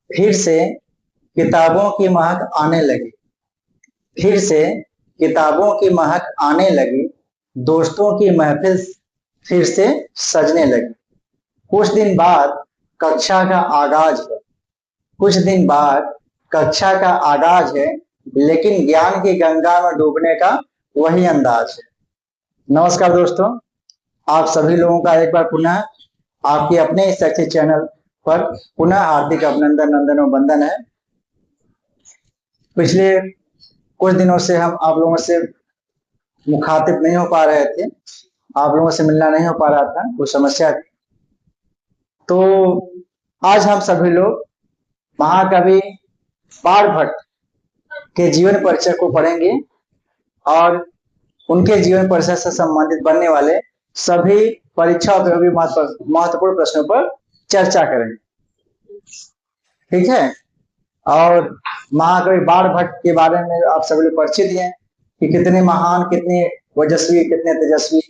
फिर से किताबों की महक आने लगी। फिर से किताबों की महक आने लगी। दोस्तों की महफिल फिर से सजने लगी। कुछ दिन बाद कक्षा का आगाज है। कुछ दिन बाद कक्षा का आगाज है, लेकिन ज्ञान की गंगा में डूबने का वही अंदाज है। नमस्कार दोस्तों, आप सभी लोगों का एक बार पुनः आपके अपने इस शैक्षिक चैनल पर पुनः हार्दिक अभिनंदन, नंदन और वंदन है। पिछले कुछ दिनों से हम आप लोगों से मुखातिब नहीं हो पा रहे थे, आप लोगों से मिलना नहीं हो पा रहा था, कुछ समस्या थी। तो आज हम सभी लोग महाकवि बाणभट्ट के जीवन परिचय को पढ़ेंगे और उनके जीवन परिचय से संबंधित बनने वाले सभी परीक्षा उपयोगी महत्वपूर्ण प्रश्नों पर चर्चा करेंगे। ठीक है। और महाकवि बाणभट्ट के बारे में आप सभी लोग परिचित हैं कि कितने महान, कितने ओजस्वी, कितने तेजस्वी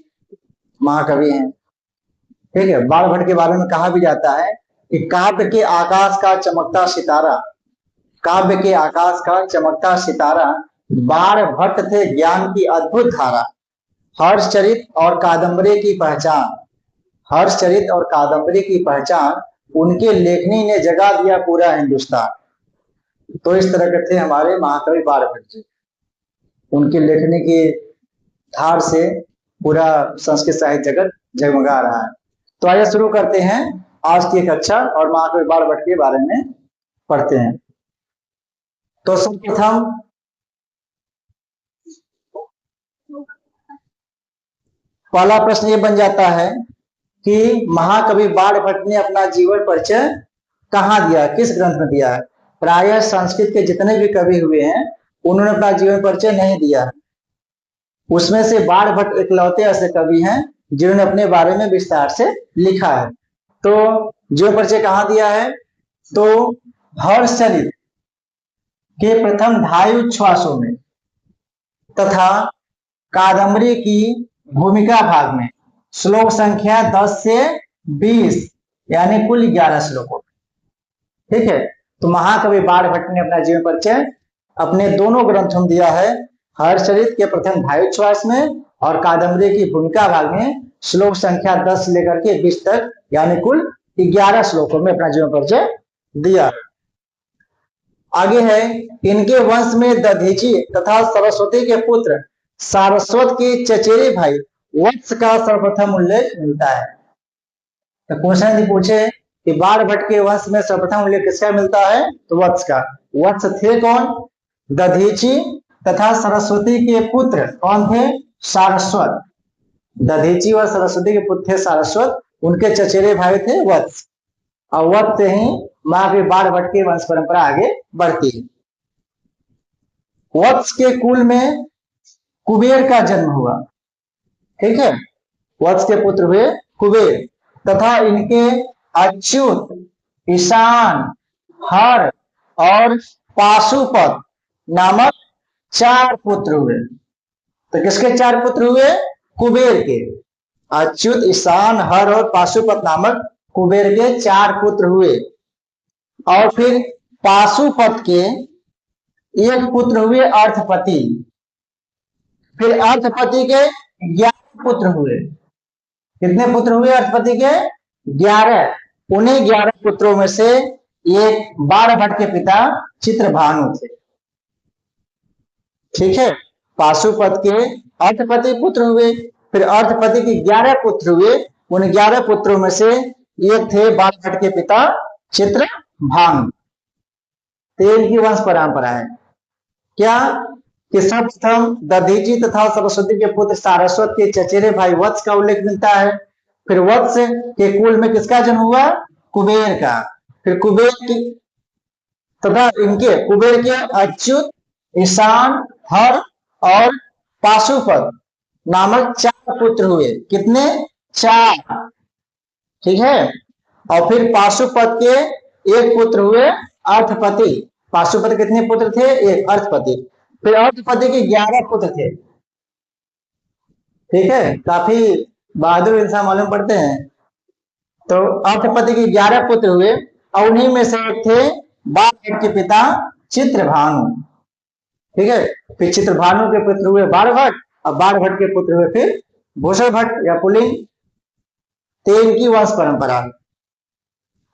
महाकवि हैं। ठीक है। बाणभट्ट के बारे में कहा भी जाता है कि काव्य के आकाश का चमकता सितारा, काव्य के आकाश का चमकता सितारा बाणभट्ट थे ज्ञान की अद्भुत धारा। हर्षचरित और कादम्बरी की पहचान, हर्षचरित और कादम्बरी की पहचान उनके लेखनी ने जगा दिया पूरा हिंदुस्तान। तो इस तरह के थे हमारे महाकवि बाणभट्ट जी। उनकी लेखनी की धार से पूरा संस्कृत साहित्य जगत जगमगा रहा है। तो आइए शुरू करते हैं आज की कक्षा और महाकवि बाणभट्ट के बारे में पढ़ते हैं। तो सर्वप्रथम पहला प्रश्न ये बन जाता है कि महाकवि बाणभट्ट ने अपना जीवन परिचय कहाँ दिया, किस ग्रंथ में दिया है। प्रायः संस्कृत के जितने भी कवि हुए हैं उन्होंने अपना जीवन परिचय नहीं दिया है। उसमें से बाणभट्ट इकलौते ऐसे कवि हैं जिन्होंने अपने बारे में विस्तार से लिखा है। तो जीवन परिचय कहाँ दिया है, तो हर्षचरित के प्रथम 2.5 उच्छ्वासों में तथा कादम्बरी की भूमिका भाग में श्लोक संख्या 10 से 20 यानी कुल 11 श्लोकों। ठीक है। तो महाकवि बाणभट्ट ने अपना जीवन परिचय अपने दोनों ग्रंथों में दिया है, हर्षचरित के प्रथम 2.5 उच्छ्वास में और कादम्बरी की भूमिका भाग में श्लोक संख्या 10 से लेकर के 20 तक यानी कुल 11 श्लोकों में अपना जीवन परिचय दिया। आगे है, इनके वंश में दधीची तथा सरस्वती के पुत्र सारस्वत के चचेरे भाई वत्स का सर्वप्रथम उल्लेख मिलता है। तो क्वेश्चन यदि पूछे कि बाणभट्ट के वंश में सर्वप्रथम उल्लेख किसका मिलता है, तो वत्स का। वत्स थे कौन, दधीची तथा सरस्वती के पुत्र कौन थे, सारस्वत। दधीची और सरस्वती के पुत्र थे सारस्वत, उनके चचेरे भाई थे वत्स। और वत्स से ही महाकवि बाणभट्ट की वंश परंपरा आगे बढ़ती है। वत्स के कुल में कुबेर का जन्म हुआ। ठीक है। वत्स के पुत्र हुए कुबेर तथा इनके अच्युत, ईशान, हर और पाशुपत नामक 4 पुत्र हुए। तो किसके 4 पुत्र हुए, कुबेर के। अच्युत, ईशान, हर और पाशुपत नामक कुबेर के 4 पुत्र हुए। और फिर पाशुपत के एक पुत्र हुए अर्थपति। फिर अर्थपति के 11 पुत्र हुए। कितने पुत्र हुए अर्थपति के, 11। उन्हीं 11 पुत्रों में से एक बाणभट्ट के पिता चित्रभानु थे। ठीक है। पाशुपत के अर्थपति पुत्र हुए, फिर अर्थपति के 11 पुत्र हुए। उन 11 पुत्रों में से एक थे बाणभट्ट के पिता चित्रभानु। तो इनकी वंश परंपरा है क्या कि सर्वप्रथम दधीची तथा सरस्वती के पुत्र सारस्वत के चचेरे भाई वत्स का उल्लेख मिलता है। फिर वत्स के कुल में किसका जन्म हुआ, कुबेर का। फिर कुबेर की तथा इनके कुबेर के अच्युत, ईशान, हर और पाशुपत नामक 4 पुत्र हुए। कितने, 4। ठीक है। और फिर पाशुपत के एक पुत्र हुए अर्थपति। पाशुपत कितने पुत्र थे, एक, अर्थपति। फिर अर्थपति के 11 पुत्र थे। ठीक है। काफी बहादुर इंसान मालूम पड़ते हैं। तो अर्थपति के 11 पुत्र हुए और उन्हीं में से एक थे बाणभट्ट के पिता चित्रभानु, ठीक है। फिर चित्रभानु के पुत्र हुए बाणभट्ट, और बाणभट्ट के पुत्र हुए फिर भूषण भट्ट या पुलिंग। तो इनकी वंश परंपरा।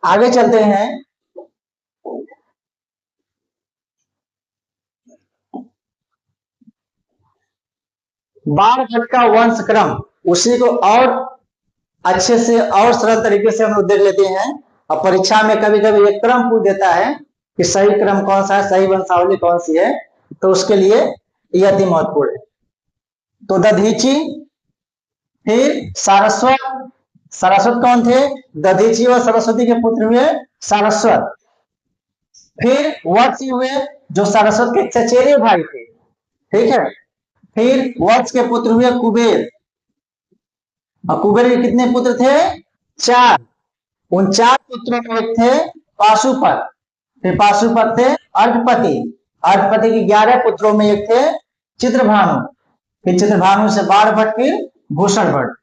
आगे चलते हैं। बाणभट्ट का वंश क्रम, उसी को और अच्छे से और सरल तरीके से हम लोग देख लेते हैं। और परीक्षा में कभी कभी एक क्रम पूछ देता है कि सही क्रम कौन सा है, सही वंशावली कौन सी है, तो उसके लिए यह अति महत्वपूर्ण है। तो दधीची, फिर सारस्वत। सारस्वत कौन थे? दधीची और सरस्वती के पुत्र हुए सारस्वत। फिर वत्स हुए जो सारस्वत के चचेरे भाई थे, ठीक है। फिर वत्स के पुत्र हुए कुबेर, और कुबेर के कितने पुत्र थे? 4। उन 4 पुत्रों में एक थे पाशुपत, फिर पाशुपत थे अर्धपति, अर्धपति के 11 पुत्रों में एक थे चित्रभानु, फिर चित्रभानु से बाणभट्ट, फिर भूषण भट्ट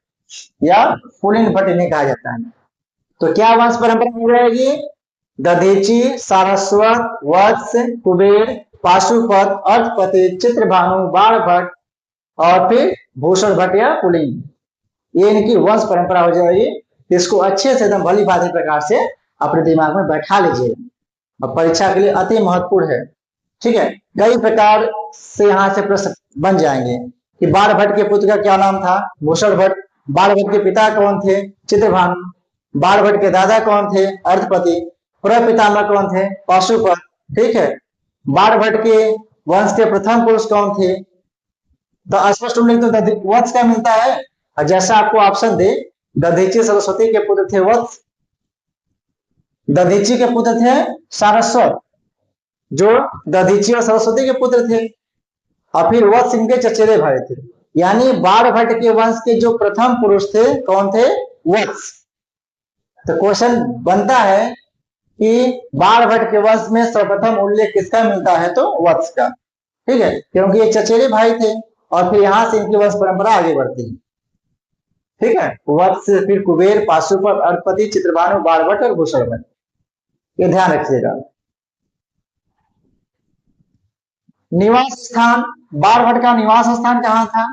या पुलिंग भट्ट इन्हें कहा जाता है। तो क्या वंश परंपरा हो जाएगी? दधीची, सारस्वत, वत्स, कुबेर, पाशुपत, अर्धपति, चित्रभानु, बाणभट्ट और फिर भूषण भट्ट या पुलिंग, ये इनकी वंश परंपरा हो जाएगी। इसको अच्छे से एकदम भली भांति प्रकार से अपने दिमाग में बैठा लीजिए, और परीक्षा के लिए अति महत्वपूर्ण है, ठीक है। कई प्रकार से यहाँ से प्रश्न बन जाएंगे कि बाणभट्ट के पुत्र का क्या नाम था? भूषण भट्ट। बाणभट्ट के पिता कौन थे? चित्रभानु। बाणभट्ट के दादा कौन थे? अर्धपति। प्रपितामह कौन थे? पाशुपत, ठीक है। बाणभट्ट के वंश के प्रथम पुरुष कौन थे? तो स्पष्ट उल्लेख तो वत्स का मिलता है, और जैसा आपको ऑप्शन दे, दधीची सरस्वती के पुत्र थे वत्स, दधीची के पुत्र थे सारस्वत, जो दधीची और सरस्वती के पुत्र थे, और फिर वत्स इनके चचेरे भाई थे। यानी बाणभट्ट के वंश के जो प्रथम पुरुष थे कौन थे? वत्स। तो क्वेश्चन बनता है कि बाणभट्ट के वंश में सर्वप्रथम उल्लेख किसका मिलता है? तो वत्स का, ठीक है, क्योंकि ये चचेरे भाई थे, और फिर यहां से इनकी वंश परंपरा आगे बढ़ती है, ठीक है। वत्स, फिर कुबेर, पाशुपत, अर्धपति, चित्रभानु, बाणभट्ट और भूषण भट्ट, ये ध्यान रखिएगा। निवास स्थान, बाणभट्ट का निवास स्थान कहाँ था?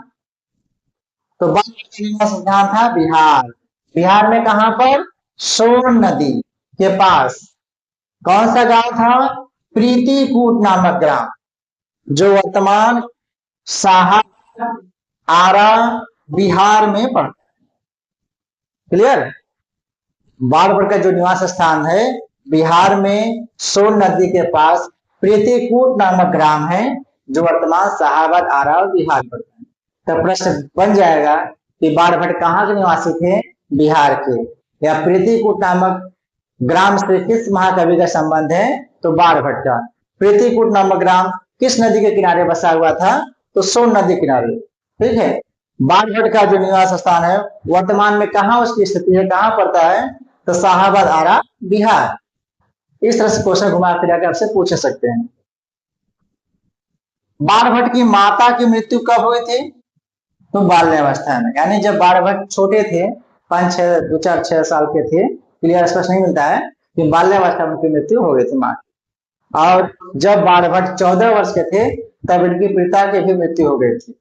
तो बाणभट्ट का निवास स्थान था बिहार। बिहार में कहां पर? सोन नदी के पास। कौन सा गांव था? प्रीतिकूट नामक ग्राम, जो वर्तमान साहा आरा बिहार में पड़ता है। क्लियर? बाणभट्ट का जो निवास स्थान है बिहार में सोन नदी के पास प्रीतिकूट नामक ग्राम है, जो वर्तमान शाहाबाद आरा और बिहार पड़ता है। तो प्रश्न बन जाएगा कि बाणभट्ट कहाँ के निवासी थे? बिहार के। या प्रीतिकूट नामक ग्राम से किस महाकवि का संबंध है? तो बाणभट्ट का। प्रीतिकूट नामक ग्राम किस नदी के किनारे बसा हुआ था? तो सोन नदी किनारे, ठीक है। बाणभट्ट का जो निवास स्थान है वर्तमान में कहाँ उसकी स्थिति है, कहाँ पड़ता है? तो शाहाबाद आरा बिहार। इस तरह से क्वेश्चन घुमा फिरा के आपसे पूछ सकते हैं। बाणभट्ट की माता की मृत्यु कब हुई थी? तो बाल्यावस्था में, यानी जब बाणभट्ट छोटे थे, 5-6, 2-4-6 साल के थे, क्लियर स्पष्ट नहीं मिलता है कि बाल्यावस्था में उनकी मृत्यु हो गई थी मां। और जब बाणभट्ट 14 वर्ष के थे तब इनके पिता की भी मृत्यु हो गई थी।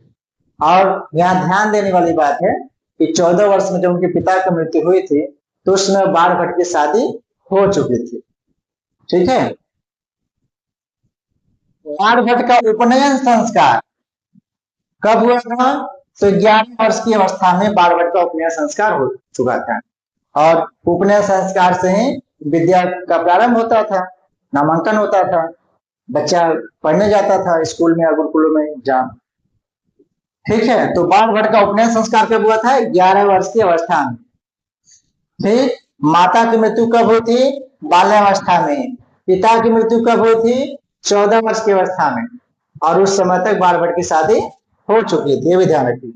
और यहाँ ध्यान देने वाली बात है कि 14 वर्ष में जब उनके पिता की मृत्यु हुई थी तो उस समय बाणभट्ट की शादी हो चुकी थी, ठीक है। बाणभट्ट का उपनयन संस्कार कब हुआ था? तो 11 वर्ष की अवस्था में बाणभट्ट का उपनयन संस्कार हो चुका था, और उपनयन संस्कार से ही विद्या का प्रारंभ होता था, नामांकन होता था, बच्चा पढ़ने जाता था स्कूल में या गुरुकुलों में जहाँ, ठीक है। तो बाणभट्ट का उपनयन संस्कार कब हुआ था? 11 वर्ष की अवस्था में। फिर माता की मृत्यु कब हुई थी? बाल्यावस्था में। पिता की मृत्यु कब हुई थी? 14 वर्ष की अवस्था में, और उस समय तक बाणभट्ट की शादी हो चुकी थी, ये भी ध्यान रखिए।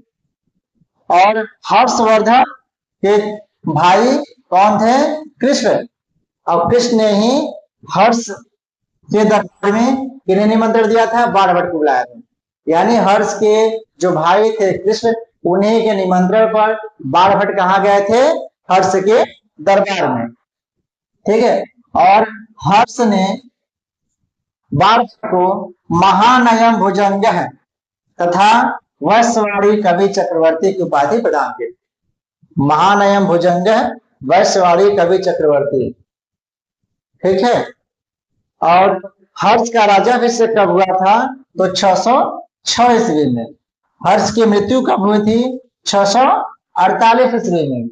और हर्षवर्धन के भाई कौन थे? कृष्ण। और कृष्ण ने ही हर्ष के दरबार में किन्हें निमंत्रण दिया था? बाणभट्ट को बुलाया था। यानी हर्ष के जो भाई थे कृष्ण, उन्हीं के निमंत्रण पर बाणभट्ट कहाँ गए थे? हर्ष के दरबार में, ठीक है। और हर्ष ने बाण को महानयम भुजंग तथा वैश्यवाड़ी कवि चक्रवर्ती की उपाधि प्रदान की। महानयम भुजंग, वैश्यवाड़ी कवि चक्रवर्ती, ठीक है। और हर्ष का राजाभिषेक कब हुआ था? तो 606 ईस्वी में। हर्ष की मृत्यु कब हुई थी? 648 ईस्वी में।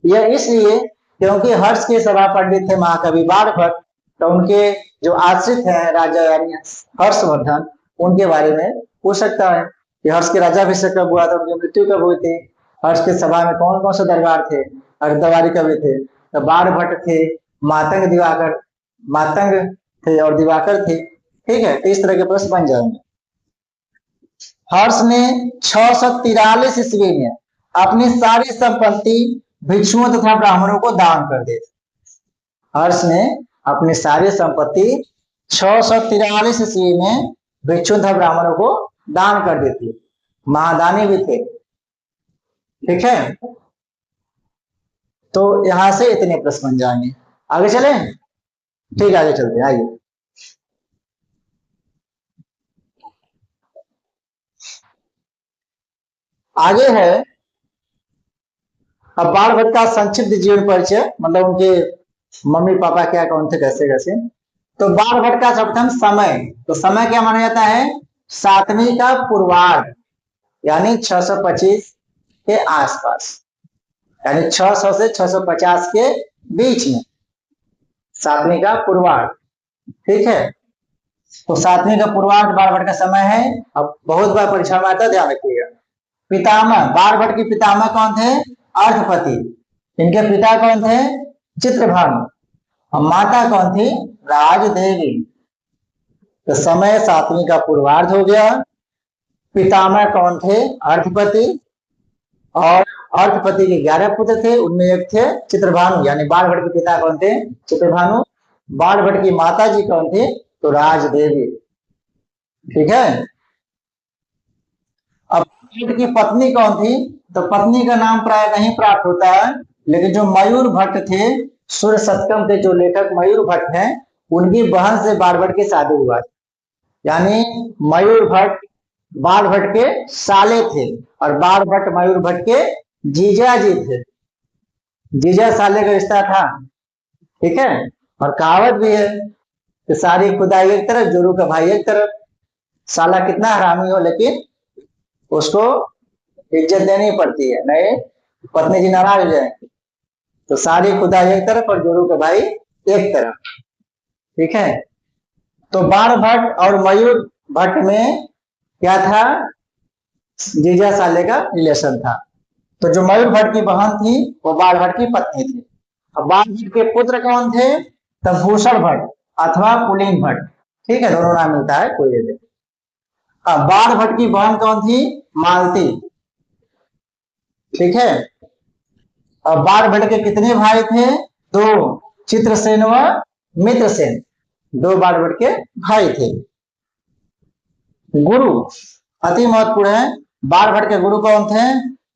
यह इसलिए क्योंकि हर्ष के सभा पंडित थे महाकवि बाणभट्ट, तो उनके जो आश्रित हैं राजा यानी हर्षवर्धन, उनके बारे में पूछ सकता है कि हर्ष के राजाभिषेक कब हुआ था, उनकी मृत्यु कब हुई थी, हर्ष के सभा में कौन कौन से दरबार थे, अर्धवारी कवि थे, तो बाणभट्ट थे, मातंग दिवाकर, मातंग थे और दिवाकर थे, ठीक है। तो इस तरह के प्रश्न बन जाएंगे। हर्ष ने 643 ईस्वी में अपनी सारी संपत्ति भिक्षुओं तथा ब्राह्मणों को दान कर दी। हर्ष ने अपनी सारी संपत्ति 643 ईस्वी में भिक्षुओं तथा ब्राह्मणों को दान कर दी थी। महादानी भी थे, ठीक है। तो यहां से इतने प्रश्न बन जाएंगे। आगे चले, ठीक, आगे चलते हैं, आइए। आगे है अब बाणभट्ट का संक्षिप्त जीवन परिचय, मतलब उनके मम्मी पापा क्या कौन थे, कैसे कैसे। तो बाणभट्ट का सर्वप्रथम समय, तो समय क्या माना जाता है? 7वीं का पूर्वार्ध, यानी 625 के आसपास, यानी 600 से 650 के बीच में 7वीं का पूर्वार्ध, ठीक है। तो 7वीं का पूर्वार्ध बाणभट्ट का समय है। अब बहुत बार परीक्षा में आता है, ध्यान रखिएगा। पितामह, बाणभट्ट के पितामह कौन थे? अर्थपति। इनके पिता कौन थे? चित्रभानु। और माता कौन थी? राजदेवी। तो समय 7वीं का पूर्वार्ध हो गया। पितामह कौन थे? अर्थपति। और अर्थपति के 11 पुत्र थे, उनमें एक थे चित्रभानु, यानी बाणभट्ट के पिता कौन थे? चित्रभानु। बाणभट्ट की माता जी कौन थी? तो राजदेवी, ठीक है। अब बाणभट्ट की पत्नी कौन थी? तो पत्नी का नाम प्राय नहीं प्राप्त होता है, लेकिन जो मयूर भट्ट थे, सूर्य शतकम के जो लेखक मयूर भट्ट हैं, उनकी बहन से बाणभट्ट की शादी हुआ, यानी मयूर भट्ट बाणभट्ट के साले थे, और बाणभट्ट मयूर भट्ट के जीजा जी थे। जीजा साले का रिश्ता था, ठीक है। और कहावत भी है कि सारी खुदाई एक तरफ, जोरू का भाई एक तरफ। साला कितना हरामी हो, लेकिन उसको इज्जत देनी पड़ती है, नहीं पत्नी जी नाराज हो जाएंगे। तो सारी खुदाई एक तरफ और जोरू का भाई एक तरफ, ठीक है। तो बाणभट्ट और मयूर भट्ट में क्या था? जीजा साले का रिलेशन था। तो जो मयूर भट्ट की बहन थी वो बाणभट्ट की पत्नी थी। अब बाणभट्ट के पुत्र कौन थे? तब भूषण भट्ट अथवा पुलिंग भट्ट, ठीक है, दोनों नाम मिलता है, कोई भी। अब बाणभट्ट की बहन कौन थी? मालती, ठीक है। अब बाणभट्ट के कितने भाई थे? 2, चित्रसेन व मित्रसेन, 2 बाणभट्ट के भाई थे। गुरु अति महत्वपूर्ण है। बाणभट्ट के गुरु कौन थे?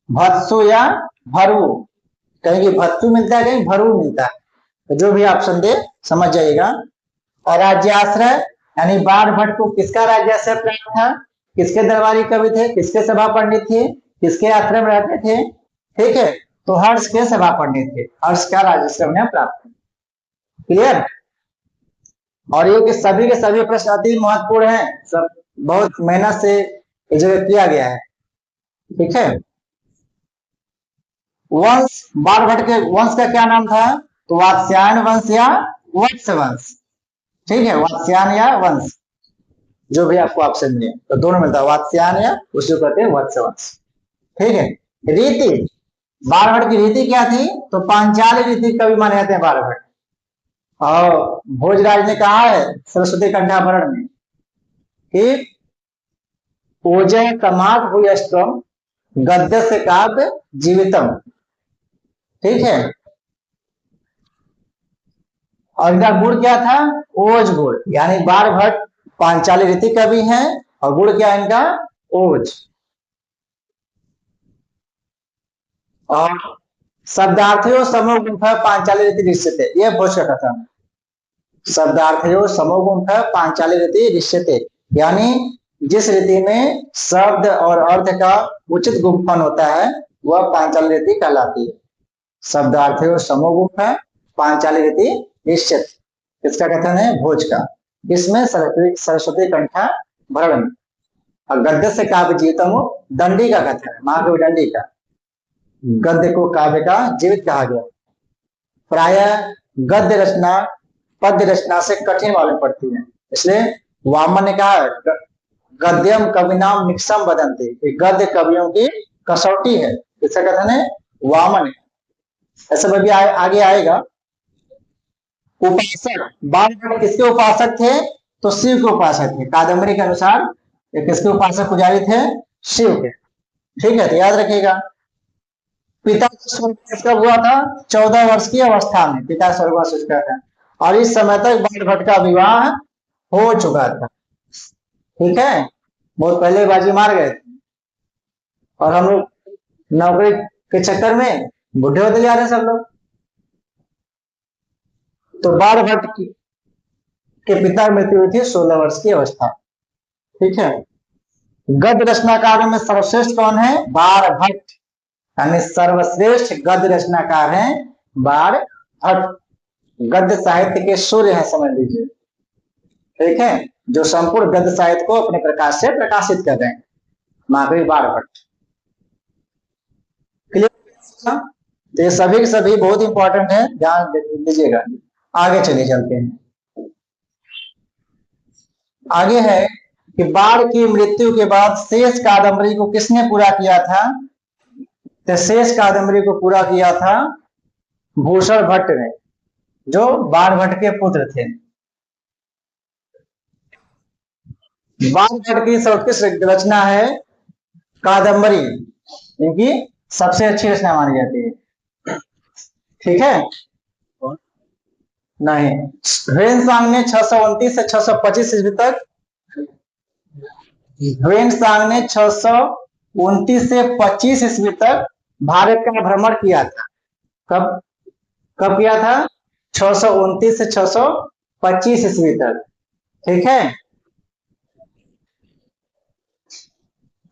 भत्सु या भरु, कहीं भत्सु मिलता है, कहीं भरु मिलता है, तो जो भी ऑप्शन दे समझ जाइएगा। और राज्याश्रय, यानी बाणभट्ट को किसका राज्याश्रय प्राप्त था? किसके दरबारी कवि थे? किसके सभा पंडित थे? किसके आश्रम रहते थे? ठीक है, तो हर्ष के सभा पंडित थे, हर्ष का राज्याश्रय उन्हें प्राप्त। क्लियर? और ये कि सभी के सभी प्रश्न अति महत्वपूर्ण हैं, सब बहुत मेहनत से जो किया गया है, ठीक है। वंश, बाणभट्ट के वंश का क्या नाम था? तो वात्स्यायन वंश या वत्स वंश, ठीक है, वात्स्यायन या वंश, जो भी आपको ऑप्शन मिले, तो दोनों मिलता है, वात्स्यायन या उसको कहते हैं वत्स वंश, ठीक है। रीति, बाणभट्ट की रीति क्या थी? तो पांचाली रीति कवि माने जाते हैं बाणभट्ट। और भोजराज ने कहा है सरस्वती कंठाभरण में कि ओजय कमात हुयस्तम गद्य से काव्य जीवितम, ठीक है। और इनका गुण क्या था? ओज गुण, यानी बाणभट्ट पांचाली रीति कवि हैं, और गुण क्या है इनका? ओज। और शब्दार्थियों समूह गुण पांचाली रीति निश्चित है, यह भोज का कथन। शब्दार्थयो समोगुंठ पांचाली रीति दृश्यते, यानी जिस रीति में शब्द और अर्थ का उचित गुंफन होता है वह पांचाली रीति कहलाती है। शब्दार्थयो समोगुंठ पांचाली रीति दृश्यते, इसका कथन है भोज का। इसमें सरस्वती कंठा भरण। और गद्य से काव्य जीवितम दंडी का कथन है, महाकवि दंडी का। गद्य को काव्य का जीवित कहा गया। प्राय गद्य रचना पद्य रचना से कठिन मालूम पड़ती है, इसलिए वामन ने कहा गद्यम कविनाम निक्षम बदंती, गद्य कवियों की कसौटी है, इसका कथन है वामन। ऐसा भी आगे आएगा। उपासक, बाणभट्ट किसके उपासक थे? तो शिव के उपासक थे। कादम्बरी के अनुसार ये किसके उपासक पुजारी थे? शिव के। ठीक है, तो याद रखिएगा। पिता स्वर्गवास कब हुआ था? 14 वर्ष की अवस्था में पिता स्वर्गवास उसका था, और इस समय तक बाणभट्ट का विवाह हो चुका था। ठीक है, बहुत पहले बाजी मार गए थे, और हम लोग नौकरी के चक्कर में बुढ़े होते जा रहे हैं सब लोग। तो बाणभट्ट के पिता मृत्यु हुई थी 16 वर्ष की अवस्था। ठीक है, गद्य रचनाकारों में सर्वश्रेष्ठ कौन है? बाणभट्ट, यानी सर्वश्रेष्ठ गद्य रचनाकार हैं बाणभट्ट। गद्य साहित्य के सूर्य हैं, समझ लीजिए। ठीक है, जो संपूर्ण गद्य साहित्य को अपने प्रकाश से प्रकाशित कर रहे हैं, महाकवि बाणभट्ट। क्लियर? तो ये सभी के सभी बहुत इंपॉर्टेंट है, ध्यान दीजिएगा। आगे चलिए, चलते हैं। आगे है कि बाण की मृत्यु के बाद शेष कादम्बरी को किसने पूरा किया था? तो शेष कादम्बरी को पूरा किया था भूषण भट्ट ने, जो बाणभट्ट के पुत्र थे। बाणभट्ट की सर्वोत्कृष्ट रचना है कादम्बरी, इनकी सबसे अच्छी रचना मानी जाती है। ठीक है, नहीं, ह्वेन-त्सांग ने 629 से 625 ईस्वी तक, ह्वेन-त्सांग ने 629 से 25 ईस्वी तक भारत का भ्रमण किया था। कब कब किया था? 629 से 625 ईस्वी तक। ठीक है,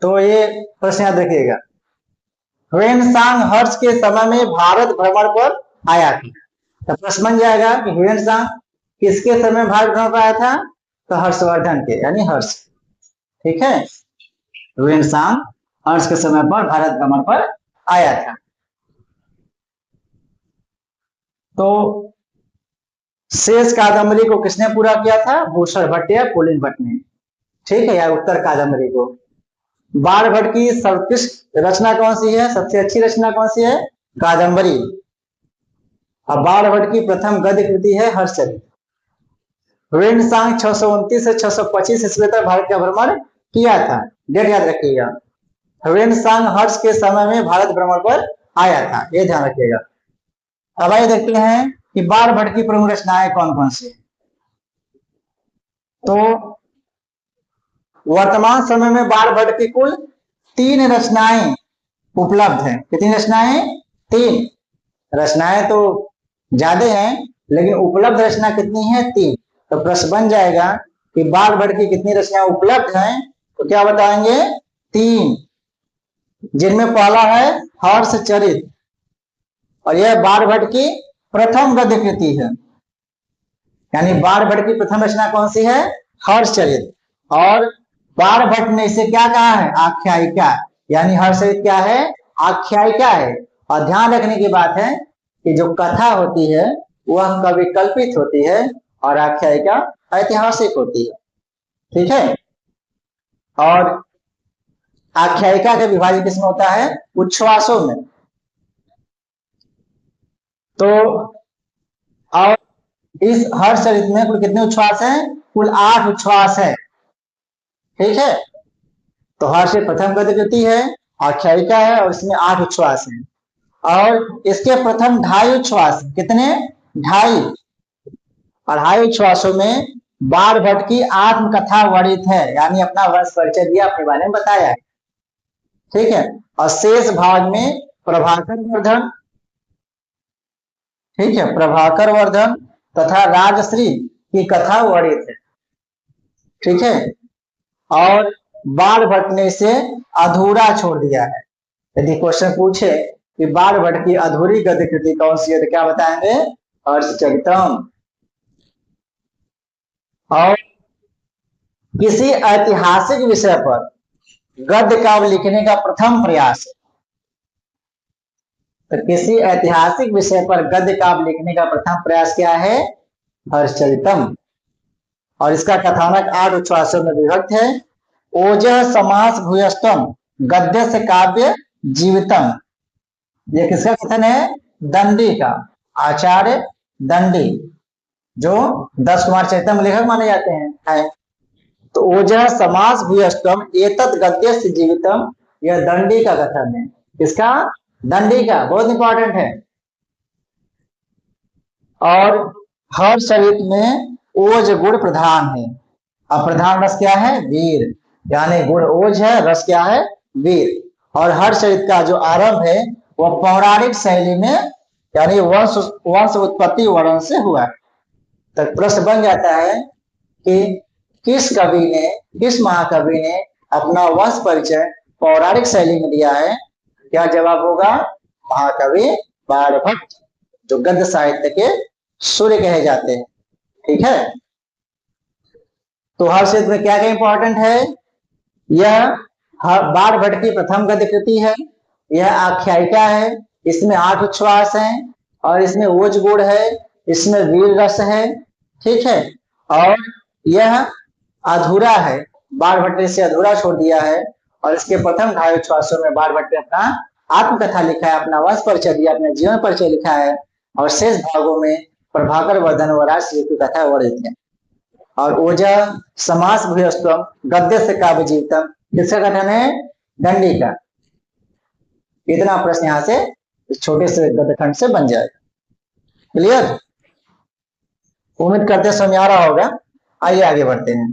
तो ये प्रश्न याद रखिएगा। ह्वेन-त्सांग हर्ष के समय में भारत भ्रमण पर आया था। तो प्रश्न बन जाएगा कि ह्वेन-त्सांग किसके समय भारत भ्रमण पर आया था? तो हर्षवर्धन के, यानी हर्ष। ठीक है, ह्वेन-त्सांग हर्ष के समय पर भारत भ्रमण पर आया था। तो शेष कादम्बरी को किसने पूरा किया था? भूषण भट्ट या पुलिन भट्ट ने। ठीक है, या उत्तर कादम्बरी को। बाणभट्ट की सर्वोत्कृष्ट रचना कौन सी है? सबसे अच्छी रचना कौन सी है? कादम्बरी। अब बाणभट्ट की प्रथम गद्य कृति है हर्षचरित। ह्वेन-त्सांग 629 से 625 ईस्वी तक भारत का भ्रमण किया था। डेट याद रखिएगा। ह्वेन-त्सांग हर्ष के समय में भारत भ्रमण पर आया था, ये ध्यान रखिएगा। अब आइए देखते हैं कि बाणभट्ट की प्रमुख रचनाएं कौन कौन सी। तो वर्तमान समय में बाणभट्ट की कुल 3 रचनाएं उपलब्ध हैं। कितनी रचनाएं? 3 रचनाएं तो ज्यादा हैं, लेकिन उपलब्ध रचना कितनी है? 3। तो प्रश्न बन जाएगा कि बाणभट्ट की कितनी रचनाएं उपलब्ध हैं? तो क्या बताएंगे? 3, जिनमें पहला है हर्षचरित, और यह बाणभट्ट की प्रथम गद्य कृति है। यानी बाणभट्ट की प्रथम रचना कौन सी है? हर्षचरित। और बाणभट्ट ने इसे क्या कहा है? आख्यायिका। यानी हर्षचरित क्या है? आख्यायिका है। और ध्यान रखने की बात है कि जो कथा होती है वह कवि कल्पित होती है, और आख्यायिका ऐतिहासिक होती है। ठीक है, और आख्यायिका का विभाजन किसमें होता है? उच्छ्वासों में। तो और इस हर्षचरित में कुल कितने उच्छ्वास हैं? कुल 8 उच्छ्वास है। ठीक है, तो हर्ष प्रथम गद्य कृति है, आख्यायिका है, और इसमें 8 उच्छ्वास हैं। और इसके प्रथम 2.5 उच्छ्वास, कितने? 2.5। 2.5 उच्छ्वासों में बाणभट्ट की आत्मकथा वर्णित है, यानी अपना वंश परिचय दिया, अपने बारे में बताया है। ठीक है, और शेष भाग में प्रभाकर वर्धन, ठीक है, प्रभाकर वर्धन तथा राजश्री की कथा वर्णित है। ठीक है, और बाण भट्ट से अधूरा छोड़ दिया है। यदि क्वेश्चन पूछे कि बाण भट्ट की अधूरी गद्य कृति कौन सी है तो क्या बताएंगे? हर्षचरितम। और किसी ऐतिहासिक विषय पर गद्य काव्य लिखने का प्रथम प्रयास, तो किसी ऐतिहासिक विषय पर गद्य काव्य लिखने का प्रथम प्रयास क्या है? हर्षचरितम। और इसका कथानक 8 उच्छ्वासों में विभक्त है। ओजः समास भूयस्तम गद्य से काव्य जीवितम। ये किसका कथन है? दंडी का, आचार्य दंडी, जो 10 कुमार चरितम लेखक माने जाते हैं। तो ओजः समास भूयस्तम एतत् गद्य से जीवितम, यह दंडी का कथन है। किसका? दंडी का, बहुत इंपॉर्टेंट है। और हर चरित में ओज गुण प्रधान है। अब प्रधान रस क्या है? वीर, यानी गुण ओज है, रस क्या है? वीर। और हर चरित का जो आरंभ है वह पौराणिक शैली में, यानी वंश उत्पत्ति वर्णन से हुआ। तो प्रश्न बन जाता है कि किस कवि ने, किस महाकवि ने अपना वंश परिचय पौराणिक शैली में दिया है? क्या जवाब होगा? महाकवि बाणभट्ट, जो गद्य साहित्य के सूर्य कहे जाते हैं। ठीक है, तो हर क्षेत्र में क्या क्या इंपॉर्टेंट है? यह बाणभट्ट की प्रथम गद्य कृति है। यह आख्यायिका है, इसमें 8 उच्छ्वास हैं और इसमें ओज गुण है, इसमें वीर रस है। ठीक है, और यह अधूरा है, बाणभट्ट ने इसे अधूरा छोड़ दिया है। और इसके प्रथम 2.5 उच्छ्वासों में बाणभट्ट ने अपना आत्मकथा लिखा है, अपना वंश परिचय दिया, अपना जीवन परिचय लिखा है। और शेष भागों में प्रभाकर वर्धन व राष्ट्र की कथा वर्णित है। और ओजः समास भूयस्तम गद्य से काव्य जीवितम किसका कथन है? दंडी का। इतना प्रश्न यहां से इस छोटे से गद्यखंड से बन जाएगा। क्लियर? उम्मीद करते समझ आ रहा होगा। आइए आगे बढ़ते हैं।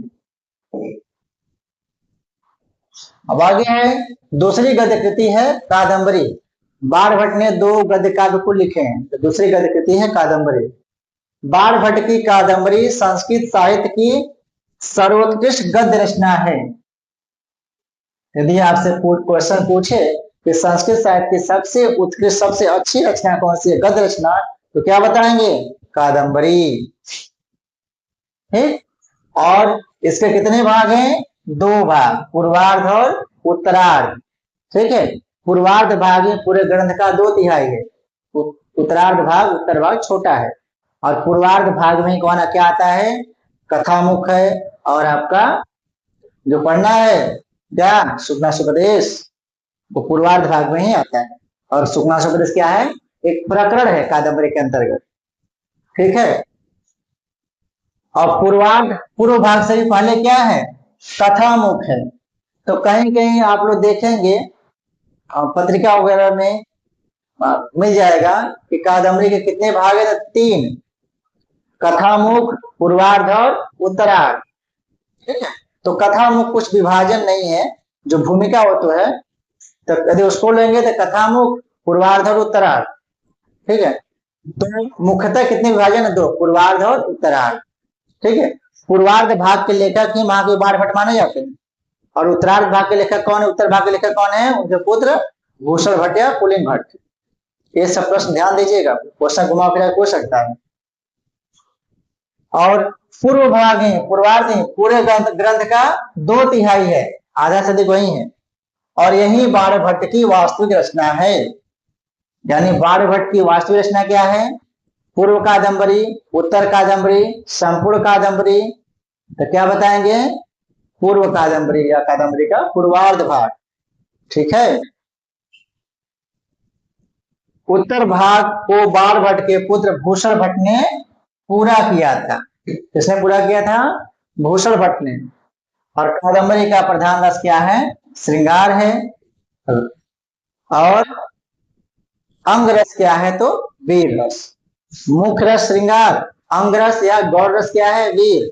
अब आगे है दूसरी गद्य कृति है कादम्बरी। बाणभट्ट ने 2 गद्य काव्य को लिखे हैं, तो दूसरी गद्य कृति है कादम्बरी। बाणभट्ट की कादम्बरी संस्कृत साहित्य की सर्वोत्कृष्ट गद्य रचना है। यदि आपसे क्वेश्चन पूछे कि संस्कृत साहित्य की सबसे उत्कृष्ट, सबसे अच्छी रचना कौन सी है, गद्य रचना, तो क्या बताएंगे? कादम्बरी। ठीक, और इसके कितने भाग हैं? 2 भाग, पूर्वार्ध और उत्तरार्ध। ठीक है, पूर्वार्ध भाग में पूरे ग्रंथ का 2/3 है, उत्तरार्ध भाग, उत्तर भाग छोटा है। और पूर्वार्ध भाग में कौन क्या आता है? कथामुख है, और आपका जो पढ़ना है क्या? सुखनासोपदेश, वो पूर्वार्ध भाग में ही आता है। और सुखनासोपदेश क्या है? एक प्रकरण है कादम्बरी के अंतर्गत। ठीक है, और पूर्वार्ध, पूर्व भाग से भी पहले क्या है? कथामुख है। तो कहीं कहीं आप लोग देखेंगे पत्रिका वगैरह में मिल जाएगा कि कादम्बरी के कितने भाग है? 3, कथामुख, पूर्वार्ध और उत्तरार्ध। ठीक है, तो कथामुख कुछ विभाजन नहीं है, जो भूमिका हो तो है, तो यदि उसको लेंगे तो कथामुख, पूर्वार्ध और उत्तरार्ध। ठीक है, तो मुख्यतः कितने विभाजन है? 2, पूर्वार्ध और उत्तरार्ध। ठीक है, पूर्वार्ध भाग के लेखक ही महाकवि बाणभट्ट माने जाते हैं। और उत्तरार्ध भाग के लेखक कौन है? उत्तर भाग के लेखक कौन है? उनके पुत्र भूषण भट्ट या पुलिंग भट्ट। ये सब प्रश्न ध्यान दीजिएगा, क्वेश्चन घुमा फिरा हो सकता है। और पूर्व भाग है, पूर्वार्ध है, पूरे ग्रंथ का 2/3 है, आधा से अधिक वही है। और यही बाणभट्ट की वास्तविक रचना है। यानी बाणभट्ट की वास्तविक रचना क्या है? पूर्व कादम्बरी, उत्तर कादम्बरी, संपूर्ण कादम्बरी। तो क्या बताएंगे? पूर्व कादम्बरी या कादम्बरी का पूर्वार्ध भाग। ठीक है, उत्तर भाग को बाणभट्ट के पुत्र भूषण भट्ट ने पूरा किया था। किसने पूरा किया था? भूषण भट्ट ने। और कादम्बरी का प्रधान रस क्या है? श्रृंगार है। और अंग रस क्या है? तो वीर रस। मुख्य रस श्रृंगार, अंग रस या गौर रस क्या है? वीर।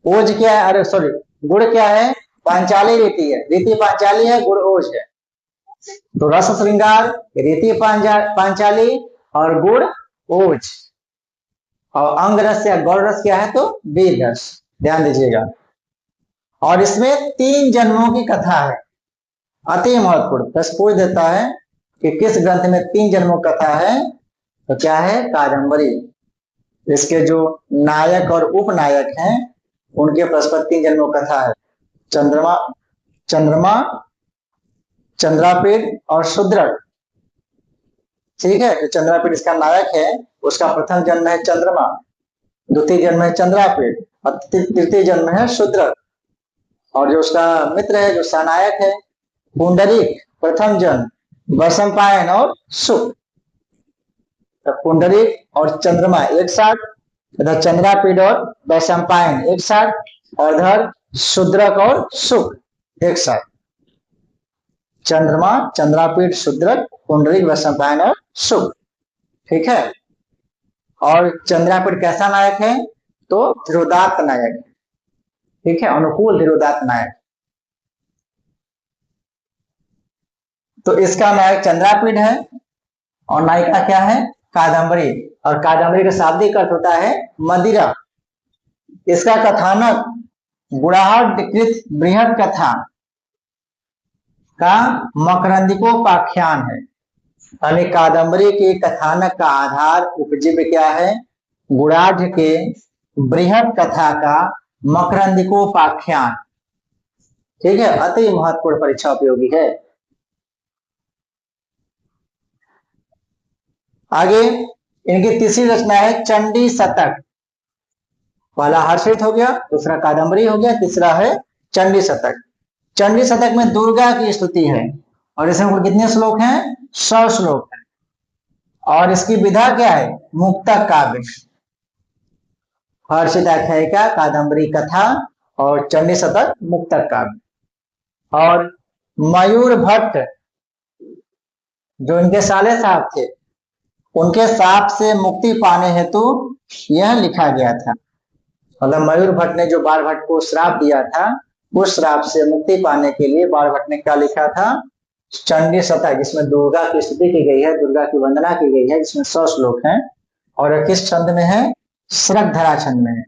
ओज क्या है? अरे सॉरी, गुण क्या है? पांचाली रीति है, रीति पांचाली है, गुण ओज है। तो रस श्रृंगार, रीति पांचाली और गुण ओज। और अंग रस या गौर रस क्या है तो वीर रस, ध्यान दीजिएगा। और इसमें 3 जन्मों की कथा है, अति महत्वपूर्ण प्रश्न पूछ देता है कि किस ग्रंथ में 3 जन्मों की कथा है, तो क्या है कादम्बरी। इसके जो नायक और उपनायक हैं उनके परस्पर 3 जन्मों की कथा है, चंद्रमा चंद्रमा चंद्रापीठ और शूद्रक। ठीक है, तो चंद्रापीठ इसका नायक है, उसका प्रथम जन्म है चंद्रमा, द्वितीय जन्म है चंद्रापीठ और तृतीय जन्म है शूद्रक। और जो उसका मित्र है जो सनायक है पुंडरीक, प्रथम जन्म वैशंपायन और शुक। तो पुंडरीक और चंद्रमा एक साथ, इधर चंद्रापीठ और वैशंपायन एक साथ, और इधर शूद्रक और शुक एक साथ। चंद्रमा चंद्रापीठ शूद्रक पुंडरीक वैशंपायन और शुक। ठीक है, और चंद्रापीठ कैसा नायक है तो धीरोदात्त नायक। ठीक है, अनुकूल धीरोदात्त नायक। तो इसका नायक चंद्रापीठ है और नायिका क्या है कादम्बरी। और कादम्बरी का शाब्दिक अर्थ होता है मदिरा। इसका कथानक गुणाढ़कृत बृहद कथा का मकरंदिकोपाख्यान है। यानी कादम्बरी के कथानक का आधार उपजीव्य क्या है, गुणाढ़ के बृहद कथा का मकरंदिकोपाख्यान। ठीक है, अति महत्वपूर्ण परीक्षा उपयोगी है। आगे इनकी तीसरी रचना है चंडी शतक। पहला हर्षित हो गया, दूसरा कादम्बरी हो गया, तीसरा है चंडी शतक। चंडी शतक में दुर्गा की स्तुति है और इसमें कितने श्लोक हैं 100 श्लोक है। और इसकी विधा क्या है मुक्तक काव्य। हर्षित आख्यायिका, कादम्बरी कथा और चंडी शतक मुक्तक काव्य। और मयूर भट्ट जो इनके साले साहब थे, उनके साप से मुक्ति पाने हेतु यह लिखा गया था। मतलब मयूर भट्ट ने जो बाण भट्ट को श्राप दिया था, उस श्राप से मुक्ति पाने के लिए बाण भट्ट ने क्या लिखा था चंडी शतक, जिसमें दुर्गा की स्तुति की गई है, दुर्गा की वंदना की गई है, जिसमें 100 श्लोक हैं। और किस छंद में है श्रद्धरा छंद में है।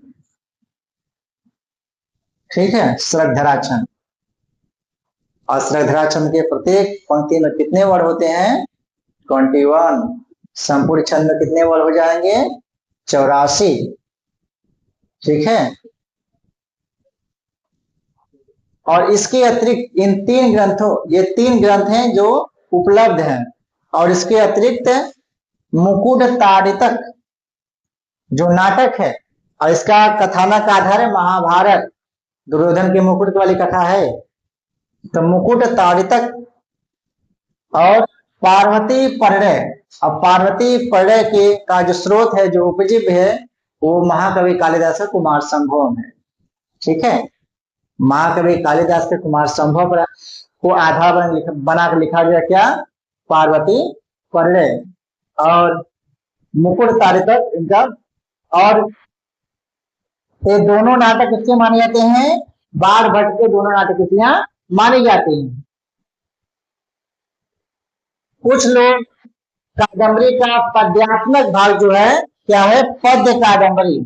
ठीक है, श्रद्धरा छंद। और श्रद्धरा छंद के प्रत्येक पंक्ति में कितने वर्ड होते हैं 21। संपूर्ण छंद में कितने वर्ड हो जाएंगे 84। ठीक है, और इसके अतिरिक्त इन 3 ग्रंथों, ये 3 ग्रंथ हैं जो उपलब्ध हैं। और इसके अतिरिक्त मुकुट ताड़ितक जो नाटक है, और इसका कथानक आधार है महाभारत, दुर्योधन के मुकुट वाली कथा है। तो मुकुट ताड़ितक और पार्वती परिणय। अब पार्वती परिणय के का जो स्रोत है, जो उपजीव्य है, वो महाकवि कालिदास का कुमार संभव है। ठीक है, महाकवि कालिदास के कुमार संभव को आधार बनाकर लिखा गया क्या पार्वती परिणय और मुकुट ताड़ितक इनका। और ये दोनों नाटक किसके माने जाते हैं बाण भट्ट के दोनों नाटक कृतियां मानी जाती हैं। कुछ लोग कादम्बरी का पद्यात्मक भाग जो है क्या है पद्य कादम्बरी।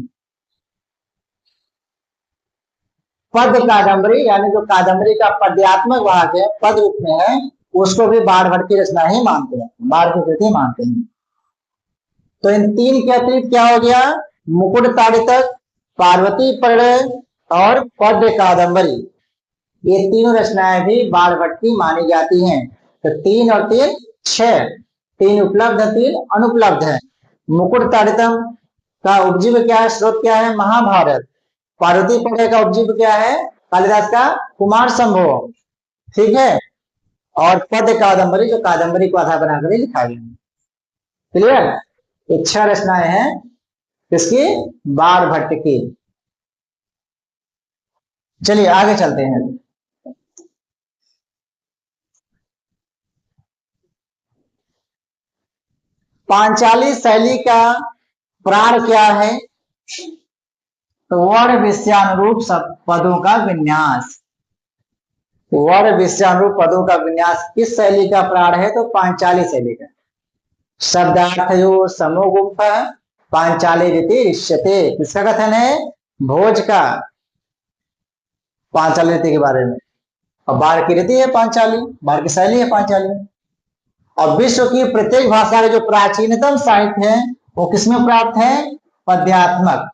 पद्य कादम्बरी यानी जो कादम्बरी का पद्यात्मक भाग है पद रूप में है, उसको भी बाण भट्ट की रचना ही मानते हैं, बाण की कृति मानते हैं। तो इन 3 के अतिरिक्त क्या हो गया मुकुट ताड़ितक, पार्वती परिणय और पद्य कादम्बरी। ये तीनों रचनाएं भी बाण भट्ट की मानी जाती हैं। तो 3 और 3 6, 3 उपलब्ध है 3 अनुपलब्ध है। मुकुट ताड़ितम का उपजीव्य क्या है स्रोत क्या है महाभारत। पार्वती परिणय का उपजीव्य क्या है कालिदास का कुमार संभव। ठीक है, और पद्य कादम्बरी जो कादम्बरी को आधार बनाकर लिखा गया। क्लियर, ये 6 रचनाएं हैं किसकी बाण भट्ट की। चलिए आगे चलते हैं। पांचाली शैली का प्राण क्या है तो वर्ण विषयानुरूप पदों का विन्यास। वर्ण विषयानुरूप पदों का विन्यास किस शैली का प्राण है तो पांचाली शैली का। शब्दार्थयो समोगुम्फ पांचाली रीति ऋष्यते। किसका कथन है? भोज का, पांचाली रीति के बारे में। और बाढ़ की रीति है पांचाली, बाढ़ की शैली है पांचाली। और विश्व की प्रत्येक भाषा का जो प्राचीनतम साहित्य है वो किसमें प्राप्त है? पद्यात्मक,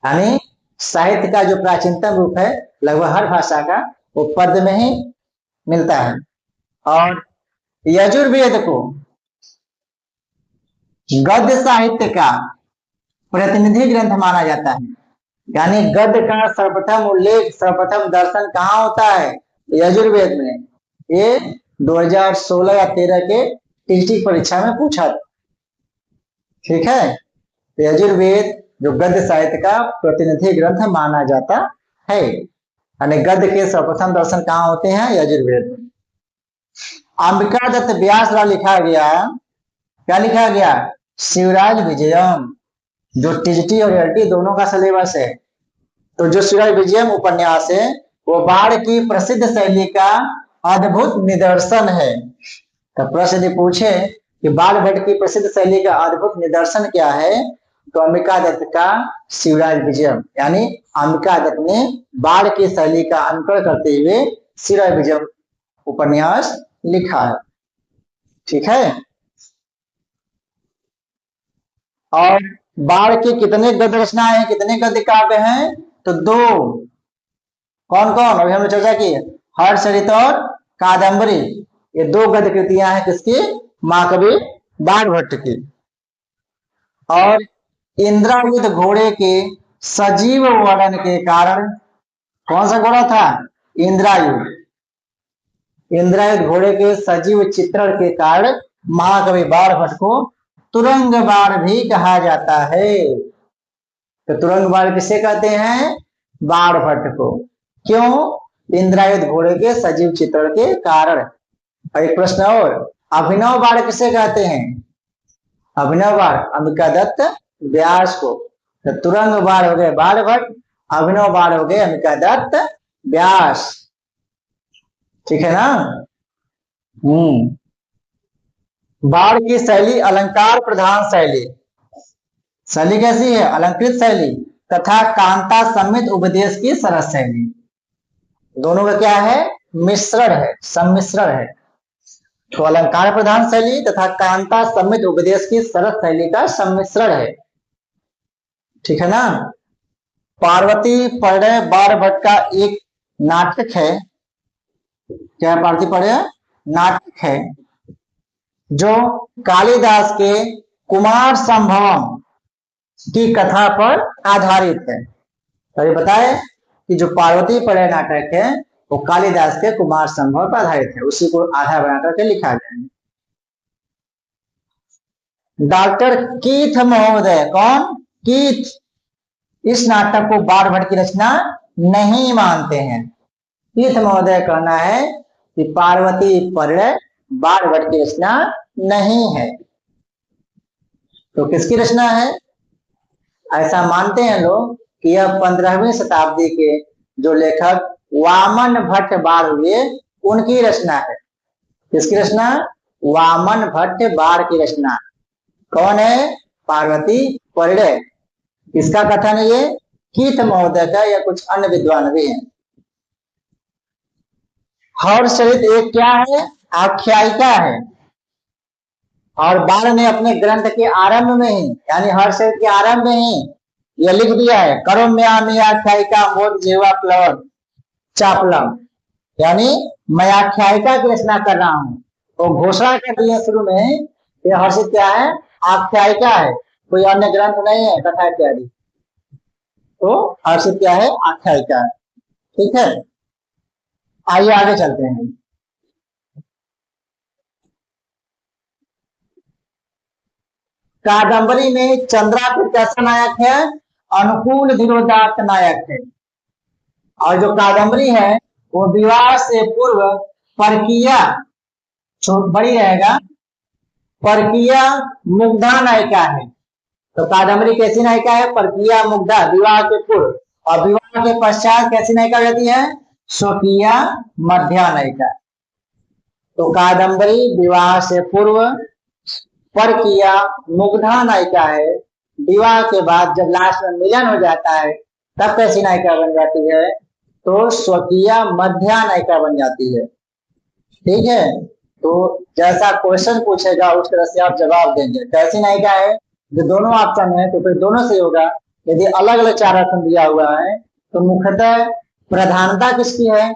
यानी साहित्य का जो प्राचीनतम रूप है लगभग हर भाषा का वो पद्य में ही मिलता है। और यजुर्वेद को गद्य साहित्य का प्रतिनिधि ग्रंथ माना जाता है। यानी गद्य का सर्वप्रथम उल्लेख, सर्वप्रथम दर्शन कहाँ होता है? यजुर्वेद में। ये 2016 या 13 के टीटी परीक्षा में पूछा था। ठीक है, तो यजुर्वेद जो गद्य साहित्य का प्रतिनिधि ग्रंथ माना जाता है, यानी गद्य के सर्वप्रथम दर्शन कहाँ होते हैं? यजुर्वेद में। अंबिका दत्त व्यास द्वारा लिखा गया, क्या लिखा गया? शिवराज विजयम, जो टीजीटी और एलटी दोनों का सिलेबस है। तो जो शिवराज विजयम उपन्यास है वो बाढ़ की प्रसिद्ध शैली का अद्भुत निदर्शन है। तो प्रश्न यदि पूछे कि बाढ़ भट्ट की प्रसिद्ध शैली का अद्भुत निदर्शन क्या है, तो अंबिका दत्त का शिवराज विजयम, यानी अंबिका दत्त ने बाढ़ की शैली का अनुकरण करते हुए शिवराज विजयम उपन्यास लिखा है। ठीक है, और बाढ़ के कितने गद्य रचनाएं हैं, कितने गद्य काव्य हैं? तो 2। कौन कौन? अभी हमने चर्चा की, हर्षचरित और कादंबरी। ये 2 गद्य कृतियां हैं किसकी? महाकवि बाढ़ भट्ट की। और इंद्रायुध घोड़े के सजीव वर्णन के कारण, कौन सा घोड़ा था? इंद्रायुध। इंद्रायुध घोड़े के सजीव चित्रण के कारण महाकवि बाढ़ भट्ट को तुरंग बाढ़ भी कहा जाता है। तो तुरंग बाढ़ किसे कहते हैं? बाढ़ भट्ट को। क्यों? इंद्रायुध घोड़े के सजीव चित्रण के कारण। और एक प्रश्न और, अभिनव बाढ़ किसे कहते हैं? अभिनव बाढ़ अंबिका दत्त व्यास को। तो तुरंग बाढ़ हो गए बाढ़ भट्ट, अभिनव बाढ़ हो गए अंबिका दत्त व्यास। ठीक है ना? बाढ़ की शैली अलंकार प्रधान शैली। शैली कैसी है? अलंकृत शैली तथा कांता समित उपदेश की सरस शैली। दोनों का क्या है? मिश्रण है, सम्मिश्रण है। तो अलंकार प्रधान शैली तथा कांता समित उपदेश की सरस शैली का सम्मिश्रण है। ठीक है ना? पार्वती परिणय बाढ़ भट्ट का एक नाटक है। क्या है? पार्वती परिणय नाटक है जो कालिदास के कुमार संभवम की कथा पर आधारित है। तो ये बताए कि जो पार्वती परिणय नाटक है वो कालिदास के कुमार संभव पर आधारित है, उसी को आधार बना करके लिखा गया है। डॉक्टर कीथ महोदय, कौन? कीथ, इस नाटक को बाढ़ भट्ट की रचना नहीं मानते हैं। कीथ महोदय कहना है कि पार्वती परिणय बाढ़ भट्ट की रचना नहीं है। तो किसकी रचना है? ऐसा मानते हैं लोग कि यह 15वीं शताब्दी के जो लेखक वामन भट्ट बाढ़ हुए उनकी रचना है। किसकी रचना? वामन भट्ट बाढ़ की रचना। कौन है? पार्वती परिणय। किसका कथन है ये? कीथ महोदय का, या कुछ अन्य विद्वान भी हैं। हर्षचरित एक क्या है? आख्यायिका है। और बाढ़ ने अपने ग्रंथ के आरंभ में ही, यानी हर्षचरित के आरंभ में ही यह लिख दिया है, करो म्यामी आख्यायिका मोद जीवा प्लवन चापलम, यानी मैं आख्यायिका की रचना कर रहा हूं। तो घोषणा कर दिया शुरू में, यह हर्षित क्या है? आख्यायिका है, कोई अन्य ग्रंथ नहीं है कथा इत्यादि। तो हर्षित क्या है? आख्यायिका है। ठीक है, आइए आगे चलते हैं। कादंबरी में चंद्राकृत कैसा नायक है? अनुकूल धीरोदात्त नायक है। और जो कादंबरी है वो विवाह से पूर्व परकीया, बड़ी रहेगा, परकीया मुग्धा नायिका है। तो कादंबरी कैसी नायिका है? परकीया मुग्धा, विवाह के पूर्व। और विवाह के पश्चात कैसी नायिका रहती है? स्वकीया मध्या नायिका। तो कादंबरी विवाह से पूर्व परकीया मुग्धा नायिका है, विवाह के बाद जब लास्ट में मिलन हो जाता है तब कैसी नायिका बन जाती है? तो स्वकीय मध्या नायिका बन जाती है। ठीक है, तो जैसा क्वेश्चन पूछेगा उस तरह से आप जवाब देंगे। कैसी नायिका है? जो दोनों ऑप्शन है तो फिर दोनों से होगा। यदि अलग अलग चार ऑप्शन दिया हुआ है तो मुख्यतः प्रधानता किसकी है?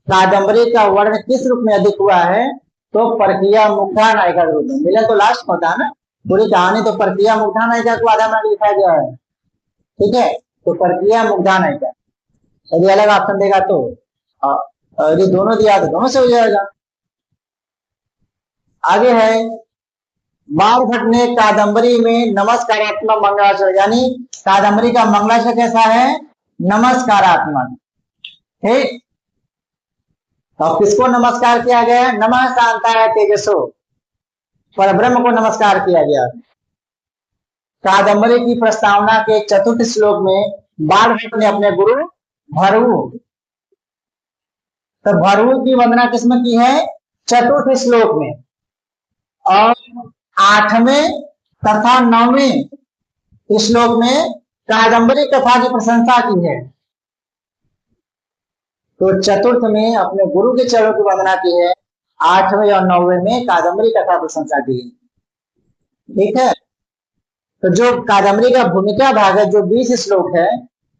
कादम्बरी का वर्ण किस रूप में अधिक हुआ है? तो परकीय मुग्धा नायिका के रूप में। मिलन तो लास्ट में होता है ना, पूरी कहानी तो परकीय मुग्धा नायिका को आधार मान लिखा गया है। ठीक है, तो परकीय मुग्धा नायिका। यदि अलग ऑप्शन देगा तो, यदि दोनों दिया तो दोनों से हो जाएगा। आगे है, बाणभट्ट ने कादम्बरी में नमस्कारात्मक मंगलाचरण, यानी कादम्बरी का मंगलाचरण कैसा है? नमस्कारात्मक। ठीक, तो किसको नमस्कार किया गया? नमः शांताय तेजसो, परब्रह्म को नमस्कार किया गया। कादम्बरी की प्रस्तावना के चतुर्थ श्लोक में बाणभट्ट ने अपने गुरु भरु, तो भरु की वंदना किसमें की है? चतुर्थ श्लोक में। और 8वें तथा 9वें श्लोक में कादम्बरी कथा की प्रशंसा की है। तो चतुर्थ में अपने गुरु के चरणों की वंदना की है, 8वें और 9वें में कादम्बरी कथा प्रशंसा की है। ठीक है, तो जो कादम्बरी का भूमिका भाग है, जो 20 श्लोक है,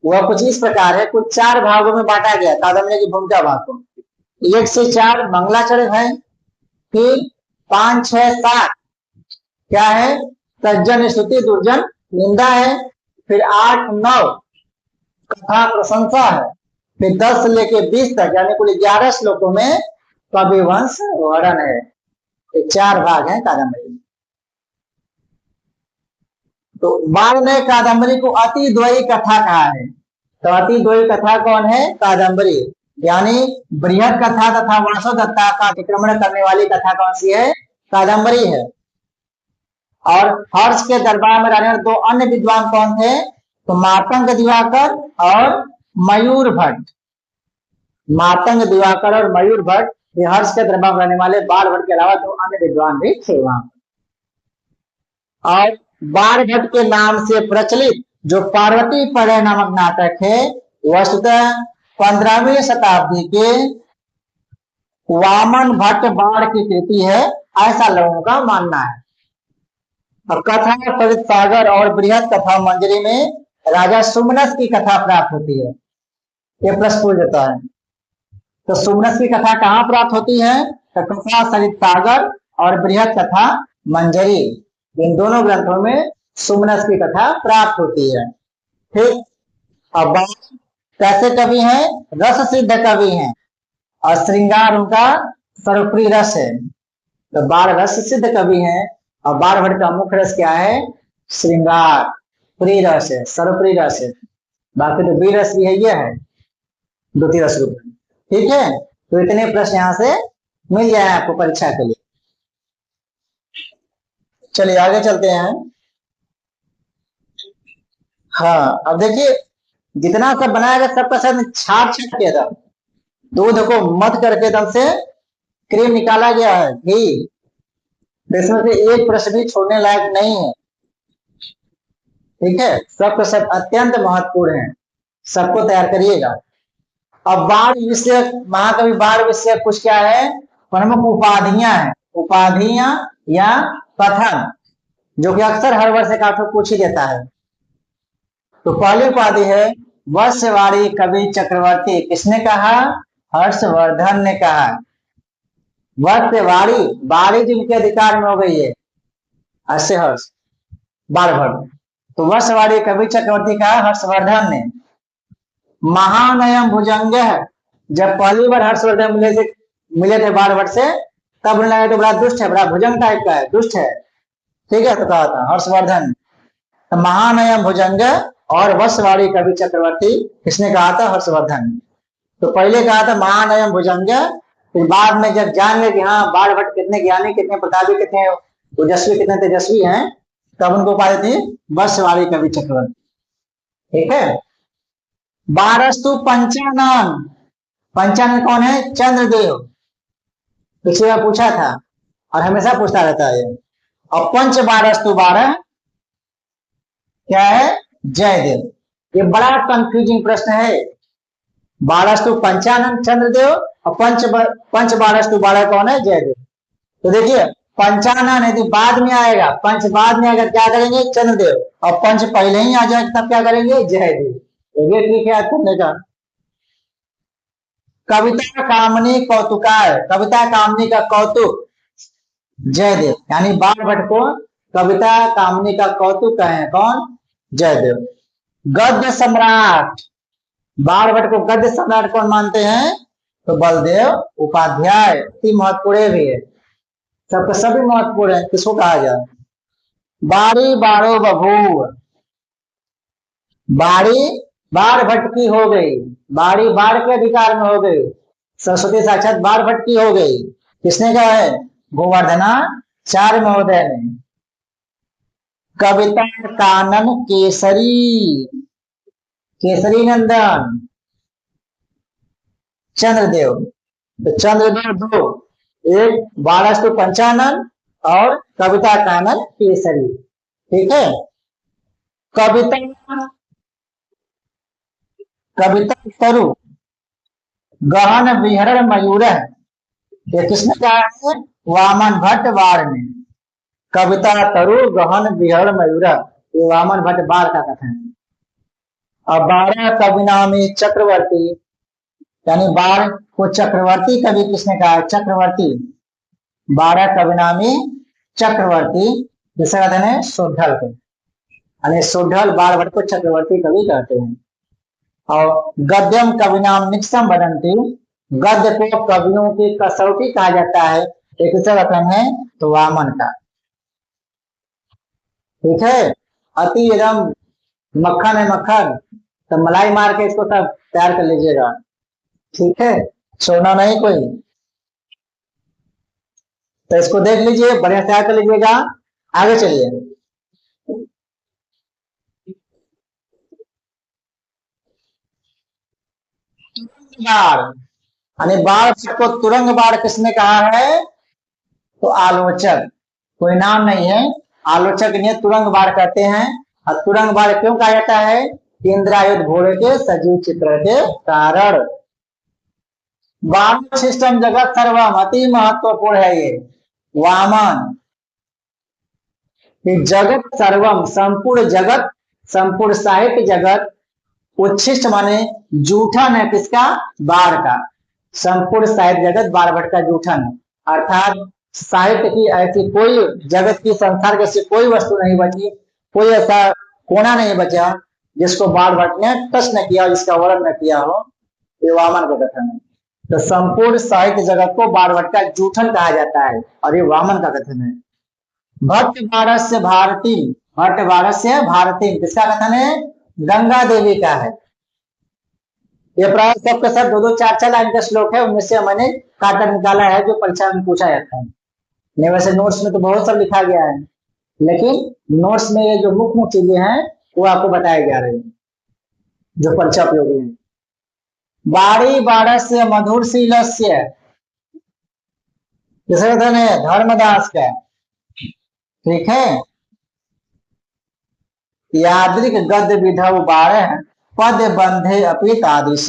वह कुछ इस प्रकार है। कुछ 4 भागों में बांटा गया कादम्बरी की भूमिका भाग को। 1 से 4 मंगलाचरण है, फिर 5, 6, 7 क्या है? सज्जन स्तुति दुर्जन निंदा है, फिर 8, 9 कथा प्रशंसा है, फिर 10 से लेके 20 तक यानी कुल 11 श्लोकों में कविवंश वर्णन है। ये 4 भाग हैं कादम्बरी। तो बाण ने कादम्बरी को अति द्वयी कथा कहा है। तो अति द्वयी कथा कौन है? कादम्बरी, यानी बृहद कथा तथा वासोदत्ता का अतिक्रमण करने वाली कथा कौन सी है? कादम्बरी है। और हर्ष के दरबार में रहने वाले 2 अन्य विद्वान कौन थे? तो मातंग दिवाकर और मयूर भट्ट। मातंग दिवाकर और मयूर भट्ट ये हर्ष के दरबार में रहने वाले बाणभट्ट के अलावा 2 अन्य विद्वान भी थे वहां। और बाणभट्ट के नाम से प्रचलित जो पार्वती पड़े नामक नाटक है, वस्तुतः 15वीं शताब्दी के वामन भट्ट बाण की कृति है, ऐसा लोगों का मानना है। और कथा सरित सागर और बृहद कथा मंजरी में राजा सुमनस की कथा प्राप्त होती है। ये प्रश्न पूछ देता है, तो सुमनस की कथा कहाँ प्राप्त होती है? तो कथा सरित सागर और बृहद कथा मंजरी, इन दोनों ग्रंथों में सुमनस की कथा प्राप्त होती है। ठीक, अब कैसे कवि हैं? रस सिद्ध कवि हैं और श्रृंगार उनका सर्वप्रिय रस है। तो बाण रस सिद्ध कवि हैं और बाणभट्ट का मुख्य रस क्या है? श्रृंगार, प्रिय रस है, सर्वप्रिय रस है। बाकी तो वीर रस भी है, ये है द्वितीय रस रूप। ठीक है, तो इतने प्रश्न यहां से मिल जाए आपको परीक्षा के लिए। चलिए आगे चलते हैं। हाँ, अब देखिए जितना सब बनाया गया सबका सब छाट छाट के एकदम दूध को मत करके एकदम से क्रीम निकाला गया है, घी। इसमें से एक प्रश्न भी छोड़ने लायक नहीं है। ठीक है, सबका सब अत्यंत महत्वपूर्ण है, सबको तैयार करिएगा। अब बाढ़ विषय, महाकवि बाढ़ विषय कुछ क्या है? प्रमुख उपाधियां हैं, उपाधियां या कथन, जो कि अक्सर हर वर्ष एक आपको पूछ ही देता है। तो पहली उपाधि है वर्षवाणी कवि चक्रवर्ती। किसने कहा? हर्षवर्धन ने कहा। वर्षवाणी, बाणी जिनके अधिकार में हो गई है, ऐसे हर्ष बाणभट्ट। तो वर्षवाणी कवि चक्रवर्ती कहा हर्षवर्धन ने। महानयम भुजंग, जब पहली बार हर्षवर्धन मिले थे बाणभट्ट से, तब उन्हें लगा तो बड़ा दुष्ट है, बड़ा भुजंग टाइप का है, दुष्ट है। ठीक है, तो कहा था हर्षवर्धन। तो महानयम भुजंग और वर्षवाणी कवि चक्रवर्ती किसने कहा था? हर्षवर्धन। तो पहले कहा था महानयम भुजंग, फिर बाद में जब जान गए कि हाँ बाणभट्ट कितने ज्ञानी, कितने प्रतापी, कितने ओजस्वी, कितने तेजस्वी हैं, तब उनको उपाधि थी वर्षवाणी कवि चक्रवर्ती। ठीक है, बारस्तु पंचानन, पंचानन कौन है? चंद्रदेव। पिछली बार पूछा था और हमेशा पूछता रहता है। और पंच बारस्तु 12, क्या है? जयदेव। ये बड़ा कंफ्यूजिंग प्रश्न है। बारहस्तु पंचानन चंद्रदेव और पंच बारहस्तु बारह कौन है? जयदेव। तो देखिए पंचानन यदि बाद में आएगा, पंच बाद में आएगा, क्या करेंगे? चंद्रदेव। और पंच पहले ही आ जाएगा तब क्या करेंगे? जयदेव। तो ये ठीक है याद करने का। कविता कामनी कौतुकार, कविता कामनी का कौतुक जयदेव, यानी बाणभट्ट को कविता कामनी का कौतुक कहे कौन? जयदेव। गद्य सम्राट, बाणभट्ट को गद्य सम्राट कौन मानते हैं? तो बलदेव उपाध्याय। अति महत्वपूर्ण भी है, सबके सभी महत्वपूर्ण है। किसको कहा जाए? बारी बारो बभूव, बारी बाणभट्ट की हो गई, बारी बाढ़ के अधिकार में हो गई, सरस्वती साक्षात बाणभट्ट की हो गई। किसने कहा है? गोवर्धनाचार्य महोदय ने। कविता कानन केसरी, केसरी नंदन चंद्रदेव। तो चंद्रदेव दो, एक बारहस्तु पंचानन और कविता कानन केसरी। ठीक है। कविता कविता तरु गहन विहरण मयूर, ये किसने कहा है? वामन भट्ट बाढ़ ने। कविता तरु गहन विहरण मयूर, ये वामन भट्ट बाढ़ का कथन है। और बारह कवि नामी चक्रवर्ती, यानी बाढ़ को चक्रवर्ती कवि किसने कहा है? चक्रवर्ती। बारह कवि नामी चक्रवर्ती, जिसे कहते हैं सुढल के, यानी सुढल बाणभट्ट को चक्रवर्ती कवि कहते हैं। और गद्यम कविनाम निक्षम बदंती, गद्य को कवियों की कसौटी कहा जाता है। एक कथन है तो वामन का। ठीक है। अति एकदम मक्खन है मक्खन, तो मलाई मार के इसको सब तैयार कर लीजिएगा। ठीक है, सोना नहीं कोई। तो इसको देख लीजिए, बढ़िया तैयार कर लीजिएगा। आगे चलिए। बाढ़, यानी बाढ़ को तुरंग बाढ़ किसने कहा है? तो आलोचक, कोई नाम नहीं है, आलोचक ने तुरंग बाढ़ कहते हैं। और तुरंग बाढ़ क्यों कहा जाता है? इंद्रायुध घोड़े के सजीव चित्र के कारण। वामन सिस्टम जगत सर्वम, अति महत्वपूर्ण है ये वामन। जगत सर्वम, संपूर्ण जगत, संपूर्ण साहित्य जगत, उच्छिष्ट माने जूठन है किसका? बाढ़ का। संपूर्ण साहित्य जगत बाणभट्ट का जूठन, अर्थात साहित्य की ऐसी कोई, जगत की संसार की ऐसी कोई वस्तु नहीं बची, कोई ऐसा कोना नहीं बचा जिसको बाणभट्ट ने टच न किया, जिसका वर्णन न किया हो। ये वामन का कथन है। तो संपूर्ण साहित्य जगत को बाणभट्ट का जूठन कहा जाता है, और ये वामन का कथन है। भट्ट बारस्य भारती, भट्ट बारस्य भारती किसका कथन है? गंगा देवी का है। ये प्राय सबके सब दो दो चार चार लाइन का श्लोक है, उनमें से मैंने काटा निकाला है जो परीक्षा में पूछा जाता है। नहीं वैसे नोट्स में तो बहुत सब लिखा गया है, लेकिन नोट्स में ये जो मुख्य मुख्य चीजें हैं वो आपको बताए जा रहे हैं जो परीक्षा उपयोगी है। बाड़ी बारस्य मधुर शीलस्य, किसका कथन है? धर्मदास का। ठीक है। यादृक गद्य विधव बारह पद बंधे अपि तादृश,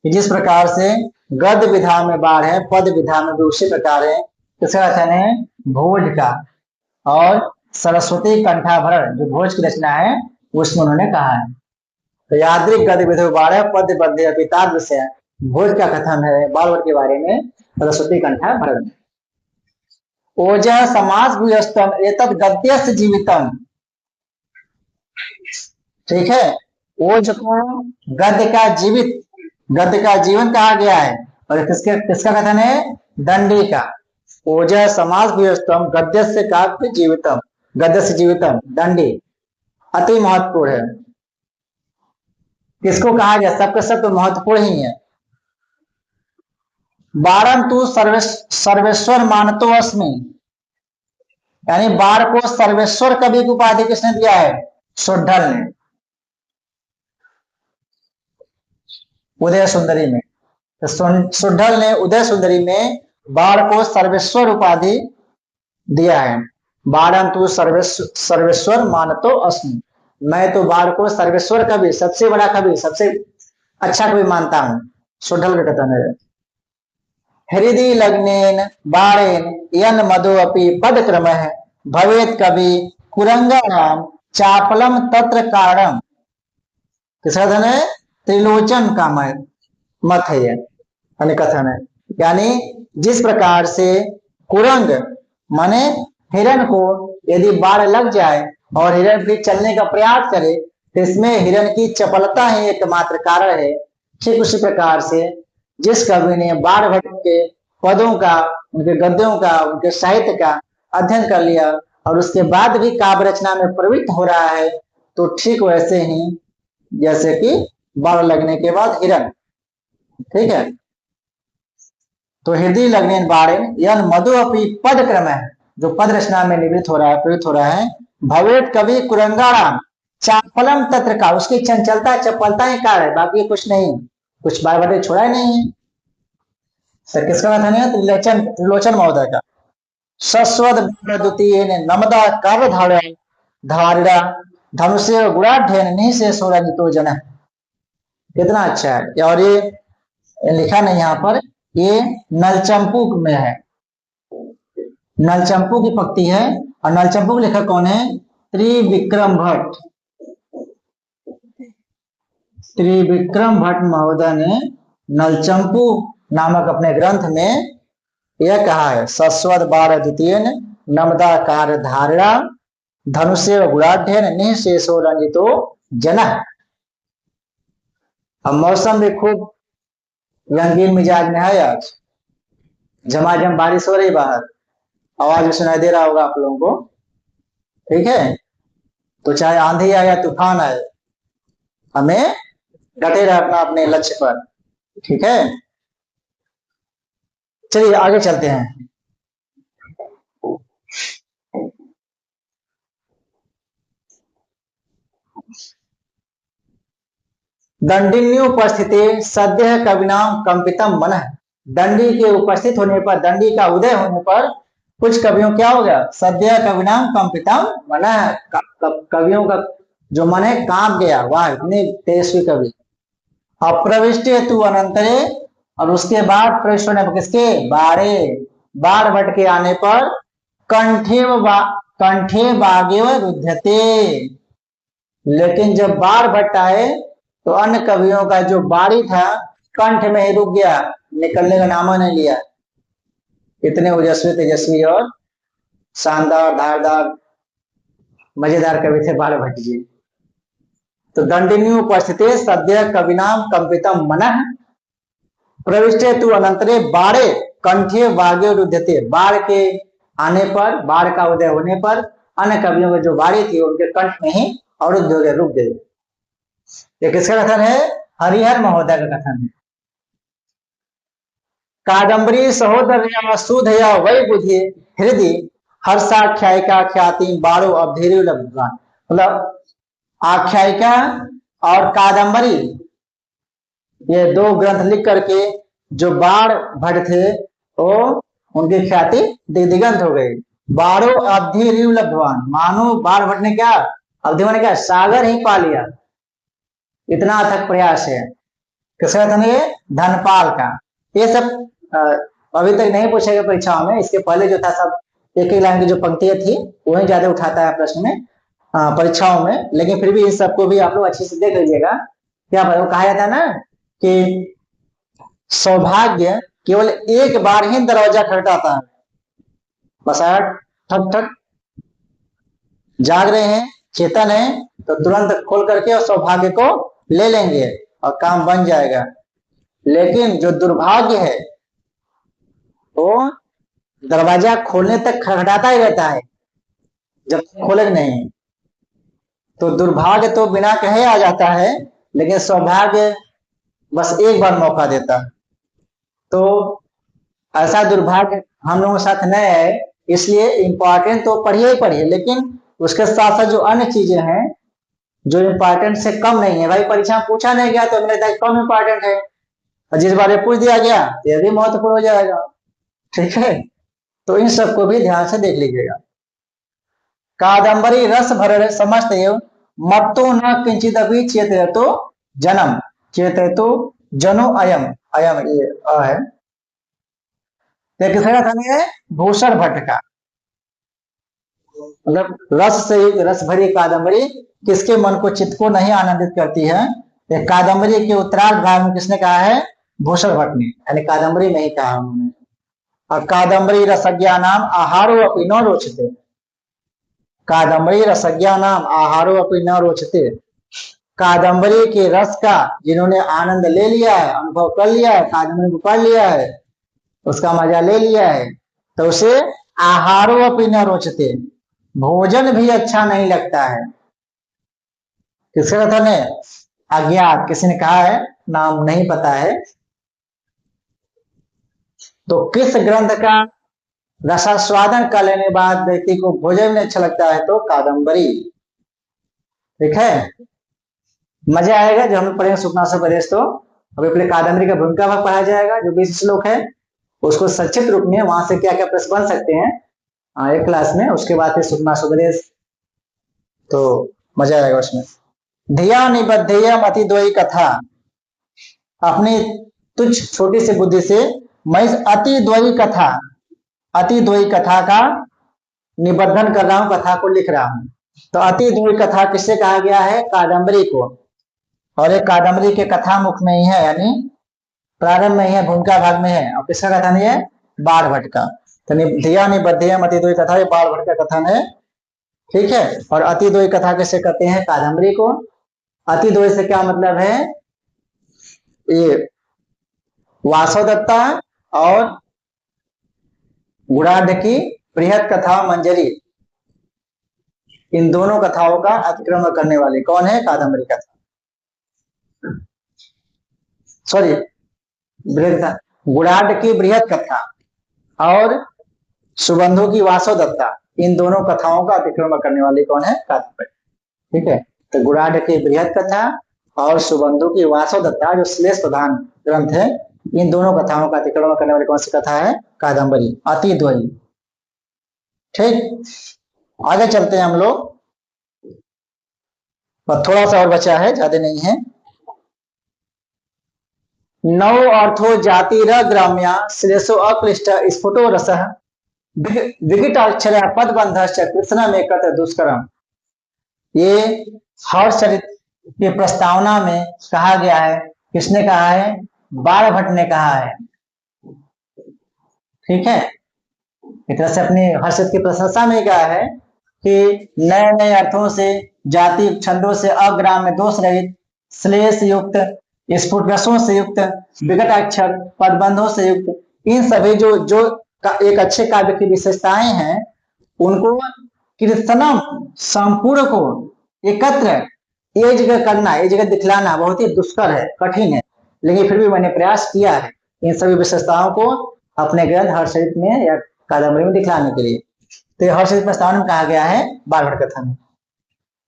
जिस प्रकार से गद्य विधा में बाढ़ है, पद विधा में भी उसी प्रकार है। किसका कथन है? भोज का। और सरस्वती कंठाभरण जो भोज की रचना है उसमें उन्होंने कहा है। तो यादृक गद्य विधव बारह पद बंधे अपि तादृश, भोज का कथन है बाणभट्ट के बारे में, सरस्वती कंठाभरण। ओजः समास भूयस्तम एतद् गद्यस्य जीवितम, ठीक है। ओज को गद्य का जीवित, गद्य का जीवन कहा गया है। और किसका कथन है? दंडी का। ओजः समास भूयस्तम गद्य से काव्य जीवितम, गद्य से जीवितम दंडी अति महत्वपूर्ण है। किसको कहा गया? सबके सब तो महत्वपूर्ण ही है। बारम तू सर्वेश्वर मानतो अस्मि, यानी बाढ़ को सर्वेश्वर कवि की उपाधि किसने दिया है? सुढल ने, उदय सुंदरी में। तो सुढल ने उदय सुंदरी में बाढ़ को सर्वेश्वर उपाधि दिया है। बाणम तू सर्वेश्वर मानतो अस्मि, मैं तो बाण को सर्वेश्वर कवि, सबसे बड़ा कवि, सबसे अच्छा कवि मानता हूँ। सुढल का कथन है। हृदय लग्नेन बाणेन यन मधु अपि पद क्रम है, भवेत कवि कुरंगाराम चापलम तत्र कारणम। किसका कथन है? त्रिलोचन का मत है ये, कथन है। यानी जिस प्रकार से कुरंग माने हिरण को यदि बाढ़ लग जाए और हिरण फिर चलने का प्रयास करे तो इसमें हिरण की चपलता ही एकमात्र कारण है, ठीक उसी प्रकार से जिस कवि ने बाढ़ भट्ट के पदों का, उनके गद्यों का, उनके साहित्य का अध्ययन कर लिया और उसके बाद भी काव्य रचना में प्रवृत्त हो रहा है, तो ठीक वैसे ही जैसे कि बाढ़ लगने के बाद हिरण, ठीक है। तो हृदय लगने बाढ़ यह मधु अपनी पद क्रम है, जो पद रचना में निवृत्त हो रहा है, प्रवृत्त हो रहा है। भवेत कवि कुरंगाराम चापलम तत्र का, उसकी चंचलता चपलता ही कार है, बाकी कुछ नहीं, कुछ बार बार छोड़ा ही नहीं है। सर किसका कथन है? त्रिलोचन महोदय का। सस्वद द्वितीय नमदा काव्य धारिड़ा धनुष्य गुणाढ़ से सोराजितो जन। कितना अच्छा है। और ये लिखा नहीं यहाँ पर, ये नलचंपू में है, नलचंपू की पंक्ति है। और नलचंपू का लेखक कौन है? त्रिविक्रम भट्ट। त्रिविक्रम भट्ट महोदय ने नलचंपू नामक अपने ग्रंथ में यह कहा है, सस्वद बार द्वितीय नमदाकार धारणा धनुष्य गुणाढ़ निशेषो रंजितो जन। अब मौसम भी खूब रंगीन मिजाज में है, आज झमाझम बारिश हो रही, बाहर आवाज भी सुनाई दे रहा होगा आप लोगों को, ठीक है। तो चाहे आंधी आए या तूफान आए, हमें डटे रहना अपने लक्ष्य पर, ठीक है। चलिए आगे चलते हैं। दंडिन्य उपस्थिति सद्य कविनाम कंपितम मन। दंडी के उपस्थित होने पर, दंडी का उदय होने पर कुछ कवियों क्या हो गया? सद्य कविनाम कंपितम मन, कवियों का जो मन है कांप गया, वाह इतने तेजस्वी कवि। अप्रविष्ट तू अनंतरे, और उसके बाद प्रविष्ट होने पर किसके? बाड़े, बाढ़ भट्ट के आने पर कंठे बागेव रुध्यते। लेकिन जब बाढ़ भट्ट आए तो अन्य कवियों का जो बाड़ी था कंठ में ही रुक गया, निकलने का नाम नहीं लिया। इतने ओजस्वी तेजस्वी और शानदार धारदार मजेदार कवि थे बाढ़ भट्ट जी। तो दंडिनी उपस्थिति सद्य कविनाम कंपितम मन प्रविष्टे तू अनंतरे बाड़े कंठे वाग्य रुध्यते। बाढ़ के आने पर, बाढ़ का उदय होने पर अन्य कवियों की जो बाड़ी थी उनके कंठ में ही अवरुद्ध हो गए, रुक गए। ये किसका कथन है? हरिहर महोदय का कथन है। कादम्बरी सहोदर सुधया वै बुद्धि हृदय हर्षाख्यायिका ख्याति बारो अवधेरु लब्धवान। मतलब आख्यायिका और कादम्बरी, ये दो ग्रंथ लिख करके जो बाढ़ भट्ट थे वो उनकी ख्याति दिग्दिगंत हो गई। बारो अवधि रिव लब्धवान, मानो बाढ़ भट्ट ने क्या अवधि ने क्या सागर ही पा लिया, इतना अथक प्रयास है। किसका कथन है? धनपाल का। ये सब अभी तक नहीं पूछेगा परीक्षाओं में, इसके पहले जो था सब एक एक लाइन की जो पंक्तियां थी वही ज्यादा उठाता है प्रश्न में, परीक्षाओं में। लेकिन फिर भी इन सबको भी आप लोग अच्छे से देख लीजिएगा। क्या वो कहा जाता है ना कि सौभाग्य केवल एक बार ही दरवाजा खटखटाता है, बस ठक ठक जाग रहे हैं, चेतन है तो तुरंत खोल करके और सौभाग्य को ले लेंगे और काम बन जाएगा। लेकिन जो दुर्भाग्य है वो दरवाजा खोलने तक खटखटाता ही रहता है, जब खोले नहीं। तो दुर्भाग्य तो बिना कहे आ जाता है, लेकिन सौभाग्य बस एक बार मौका देता है। तो ऐसा दुर्भाग्य हम लोगों के साथ न है, इसलिए इंपॉर्टेंट तो पढ़िए ही पढ़िए, लेकिन उसके साथ साथ जो अन्य चीजें हैं जो इम्पोर्टेंट से कम नहीं है, भाई परीक्षा में पूछा नहीं गया तो मेरे कम इम्पोर्टेंट है, और जिस बारे पूछ दिया गया तो यह भी महत्वपूर्ण हो जाएगा, ठीक है। तो इन सबको भी ध्यान से देख लीजिएगा। कादम्बरी रस भर समस्त एव मत्तो न किंचिदपि चेतयतो जन्म चेतयतो जनो अयम अयम ये है। किसका कथन है? भूषण भट्ट का। मतलब रस से रस भरी कादम्बरी किसके मन को चित्त को नहीं आनंदित करती है? ये कादम्बरी के उत्तरार्ध भाग में किसने कहा है? भूषण भट्ट ने, यानी कादम्बरी में ही कहा उन्होंने। और कादम्बरी रसज्ञा नाम आहारो अपि न रोचते, कादम्बरी रसज्ञा नाम आहारो अपि न रोचते, कादम्बरी के रस का जिन्होंने आनंद ले लिया है, अनुभव कर लिया है, कादम्बरी को पढ़ लिया है, उसका मजा ले लिया है, तो उसे आहारो अपि न रोचते, भोजन भी अच्छा नहीं लगता है। किसका कथन है? अज्ञात, किसी ने कहा है, नाम नहीं पता है। तो किस ग्रंथ का रसास्वादन कर लेने बाद व्यक्ति को भोजन में अच्छा लगता है? तो कादम्बरी। ठीक है, मजा आएगा जब हम पढ़ेंगे सुखनासोपदेश। तो अभी पहले कादम्बरी का भूमिका भाग पढ़ा जाएगा, जो 20 श्लोक है उसको संक्षिप्त रूप में, वहां से क्या क्या प्रश्न बन सकते हैं एक क्लास में, उसके बाद फिर सुखनासोपदेश, तो मजा आएगा उसमें। धिया निबद्धेयम अतिद्वयी कथा, अपनी तुच्छ छोटी सी बुद्धि से मैं इस अतिद्वयी कथा, अतिद्वयी कथा का निबद्धन कर रहा हूं, कथा को लिख रहा हूं। तो अतिद्वयी कथा किससे कहा गया है? कादम्बरी को। और एक कादम्बरी के कथा मुख में ही है, यानी प्रारंभ में ही है, भूमिका भाग में है। और किसका कथन है? बाण भट्ट का। तो धिया निबद्धेयम अतिद्वयी कथा, ये बाण भट्ट का कथन है। ठीक है, और अतिद्वयी कथा किससे कहते हैं? कादम्बरी को। अतिद्वयी से क्या मतलब है? ये वासवदत्ता और गुणाढ़ की बृहद कथा मंजरी, इन दोनों कथाओं का अतिक्रमण करने वाली कौन है? कादम्बरी कथा, सॉरी गुणाढ़ की बृहद कथा और सुबंधु की वासवदत्ता, इन दोनों कथाओं का अतिक्रमण करने वाली कौन है? कादम्बरी। ठीक है, तो गुणाढ़ की बृहद कथा और सुबंधु की वासवदत्ता, जो श्लेष प्रधान ग्रंथ है, इन दोनों कथाओं का अतिक्रमण करने वाली कौन सी कथा है? कादम्बरी, अतिद्वयी। ठीक, आगे चलते हैं हम लोग, और थोड़ा सा और बचा है, ज्यादा नहीं है। नौ अर्थो जातिर ग्राम्या श्लेषो अक्लिष्ट स्फुटो रस विकटाक्षर पदबंध कृष्ण में कत दुष्कर्म। ये हर्षचरित की प्रस्तावना में कहा गया है। किसने कहा है? बाण भट्ट ने कहा है। ठीक है, एक तरह से अपनी हर्षद की प्रशंसा में कहा है कि नए नए अर्थों से, जाति छंदों से, अग्राम्य दोष रहित, श्लेष युक्त, स्फुट रसों से युक्त, विकट अक्षर पदबंधों से युक्त, इन सभी जो जो एक अच्छे काव्य की विशेषताएं हैं, उनको कीर्तनम संपूर्ण को एकत्र एक जगह करना, एक जगह दिखलाना बहुत ही दुष्कर है, कठिन है, लेकिन फिर भी मैंने प्रयास किया है इन सभी विशेषताओं को अपने ग्रंथ हर्षचरित में या कादम्बरी में दिखलाने के लिए। तो हर्षचरित प्रस्तावना में कहा गया है बाण भट्ट कथा में,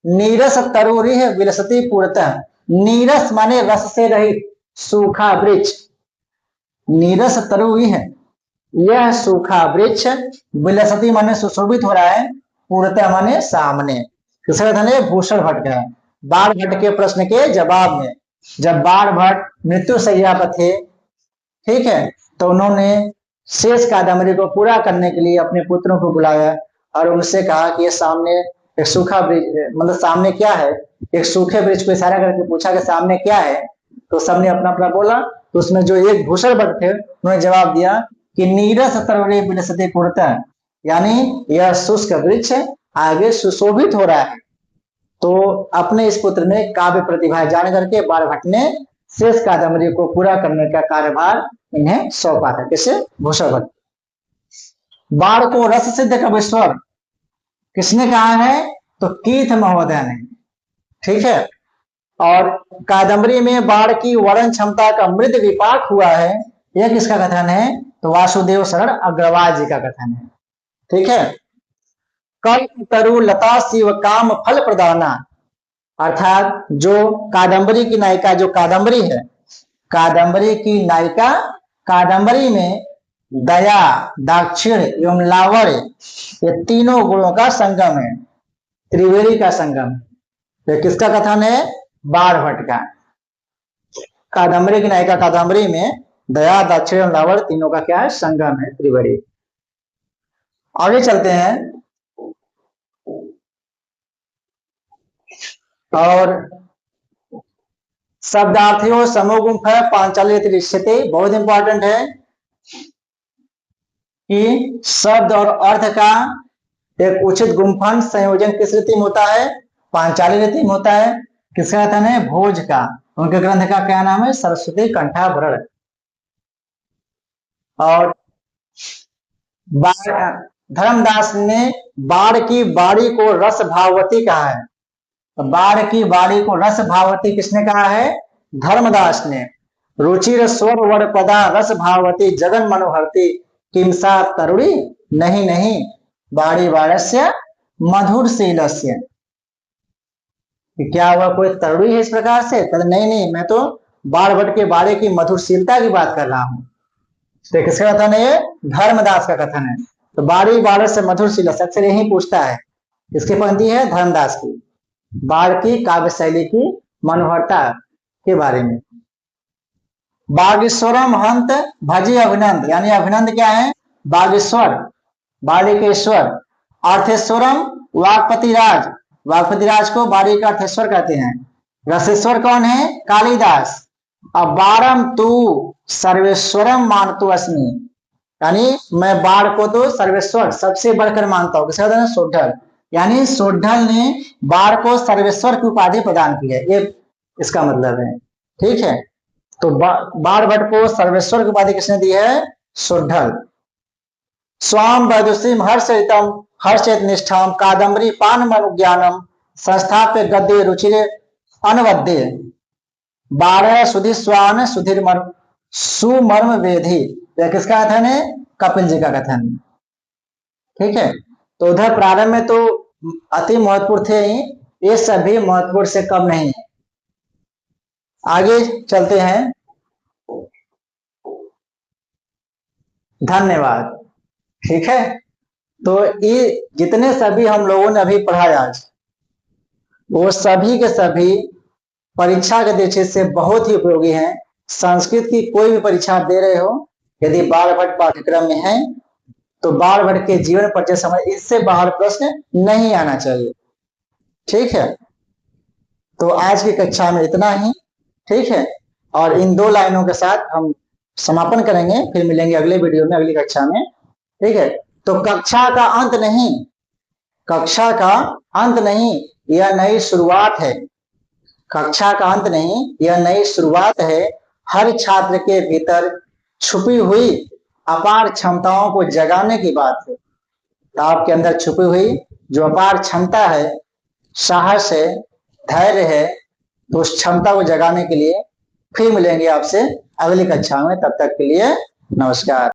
नीरस तरुरिह विलसति पूर्णतः, नीरस माने रस से रहित सूखा वृक्ष, नीरस तरुरिह, यह सूखा वृक्ष, विलसति माने सुशोभित हो रहा है, पूर्णतः माने सामने। किसका कथन है? भूषण भट्ट का। बाण भट्ट के प्रश्न के जवाब में, जब बाण भट्ट मृत्यु शैया पर थे, ठीक है, तो उन्होंने शेष कादम्बरी को पूरा करने के लिए अपने पुत्रों को बुलाया और उनसे कहा कि ये सामने एक सूखा वृक्ष, मतलब सामने क्या है? एक सूखे वृक्ष को इशारा करके पूछा कि सामने क्या है? तो सबने अपना अपना बोला। तो उसमें जो एक भूषण भट्ट थे, उन्होंने जवाब दिया कि नीरस तरुरे विलसति पूर्णतः, यानी यह शुष्क वृक्ष आगे सुशोभित हो रहा है। तो अपने इस पुत्र में काव्य प्रतिभा जान करके बाण भट्ट ने शेष कादम्बरी को पूरा करने का कार्यभार इन्हें सौंपा था। किसे? भूषण भट्ट। बाण को रस सिद्ध कवीश्वर किसने कहा है? तो कीथ महोदय ने। ठीक है, और कादम्बरी में बाण की वर्णन क्षमता का मृद विपाक हुआ है, यह किसका कथन है? तो वासुदेव शरण अग्रवाल जी का कथन है। ठीक है, कल्प तरु लता शिव काम फल प्रदाना, अर्थात जो कादम्बरी की नायिका, जो कादम्बरी है, कादम्बरी की नायिका कादम्बरी में दया, दाक्षिण्य एवं लावण्य, ये तीनों गुणों का संगम है। त्रिवेणी का संगम। तो किसका कथन है? बाणभट्ट का। कादम्बरी की नायिका कादम्बरी में दया, दक्षिण और लवण तीनों का क्या है? संगम है त्रिवेणी। आगे चलते हैं और शब्दार्थियों समूह गुंफ है पांचाली दृश्यते। बहुत इंपॉर्टेंट है कि शब्द और अर्थ का एक उचित गुंफन संयोजन किस रीति में होता है? पांचाली रीति में होता है। किसका कथन है? भोज का। उनके ग्रंथ का क्या नाम है? सरस्वती कंठाभरण। और धर्मदास ने बाढ़ की बाड़ी को रस भाववती कहा है। तो बाढ़ की बाड़ी को रस भाववती किसने कहा है? धर्मदास ने। रुचिर स्वर वर पदा रस भाववती जगन मनोहरती किमसा तरुणी नहीं नहीं बाड़ी बारस्य मधुर शीलस्य। क्या हुआ, कोई तरुणी है इस प्रकार से? नहीं नहीं, मैं तो बाणभट्ट के बाड़े की मधुरशीलता की बात कर रहा हूं। तो किसका कथन है? धर्मदास का कथन है। तो बाड़ी बाढ़ से मधुरशील अक्सर यही पूछता है। किसकी पंक्ति है? धर्मदास की। बाढ़ की काव्य शैली की मनोहरता के बारे में। बागेश्वरम हंत भजी अभिनंद, यानी अभिनंद क्या है? बागेश्वर, बाड़ी के ईश्वर। अर्थेश्वरम वागपति राज, वागपति राज को बाड़ी का अर्थेश्वर कहते हैं। रसेश्वर कौन है? कालिदास। अब बारम तू सर्वेश्वरम मानतु अस्मि, यानी मैं बाढ़ को तो सर्वेश्वर सबसे बढ़कर मानता हूं। किसका कहते हैं? सोढल। यानी सोढल ने बाढ़ को सर्वेश्वर की उपाधि प्रदान की है, ये इसका मतलब है। ठीक है, तो बाणभट्ट को सर्वेश्वर की उपाधि किसने दी है? सोढल। स्वाम वैदुषीम हर्षितम हर्षित निष्ठाम कादम्बरी पान मनुज्ञानम संस्थाप्य गद्य रुचिरे अनवद्य 12 सुधि स्वान सुधीर मर्म सुमर्म वेधी। यह किसका कथन है? कपिल जी का कथन। ठीक है, तो उधर प्रारंभ में तो अति महत्वपूर्ण थे ही, ये सभी महत्वपूर्ण से कम नहीं है। आगे चलते हैं। धन्यवाद। ठीक है, तो ये जितने सभी हम लोगों ने अभी पढ़ा आज, वो सभी के सभी परीक्षा के दृष्टि से बहुत ही उपयोगी हैं। संस्कृत की कोई भी परीक्षा आप दे रहे हो, यदि बाणभट्ट पाठ्यक्रम में है तो बाणभट्ट के जीवन परिचय समय इससे बाहर प्रश्न नहीं आना चाहिए। ठीक है, तो आज की कक्षा में इतना ही। ठीक है, और इन 2 लाइनों के साथ हम समापन करेंगे, फिर मिलेंगे अगले वीडियो में, अगली कक्षा में। ठीक है, तो कक्षा का अंत नहीं, कक्षा का अंत नहीं, यह नई शुरुआत है। कक्षा का अंत नहीं, यह नई शुरुआत है। हर छात्र के भीतर छुपी हुई अपार क्षमताओं को जगाने की बात है। तो आपके अंदर छुपी हुई जो अपार क्षमता है, साहस है, धैर्य है, तो उस क्षमता को जगाने के लिए फिर मिलेंगे आपसे अगली कक्षा में। तब तक के लिए नमस्कार।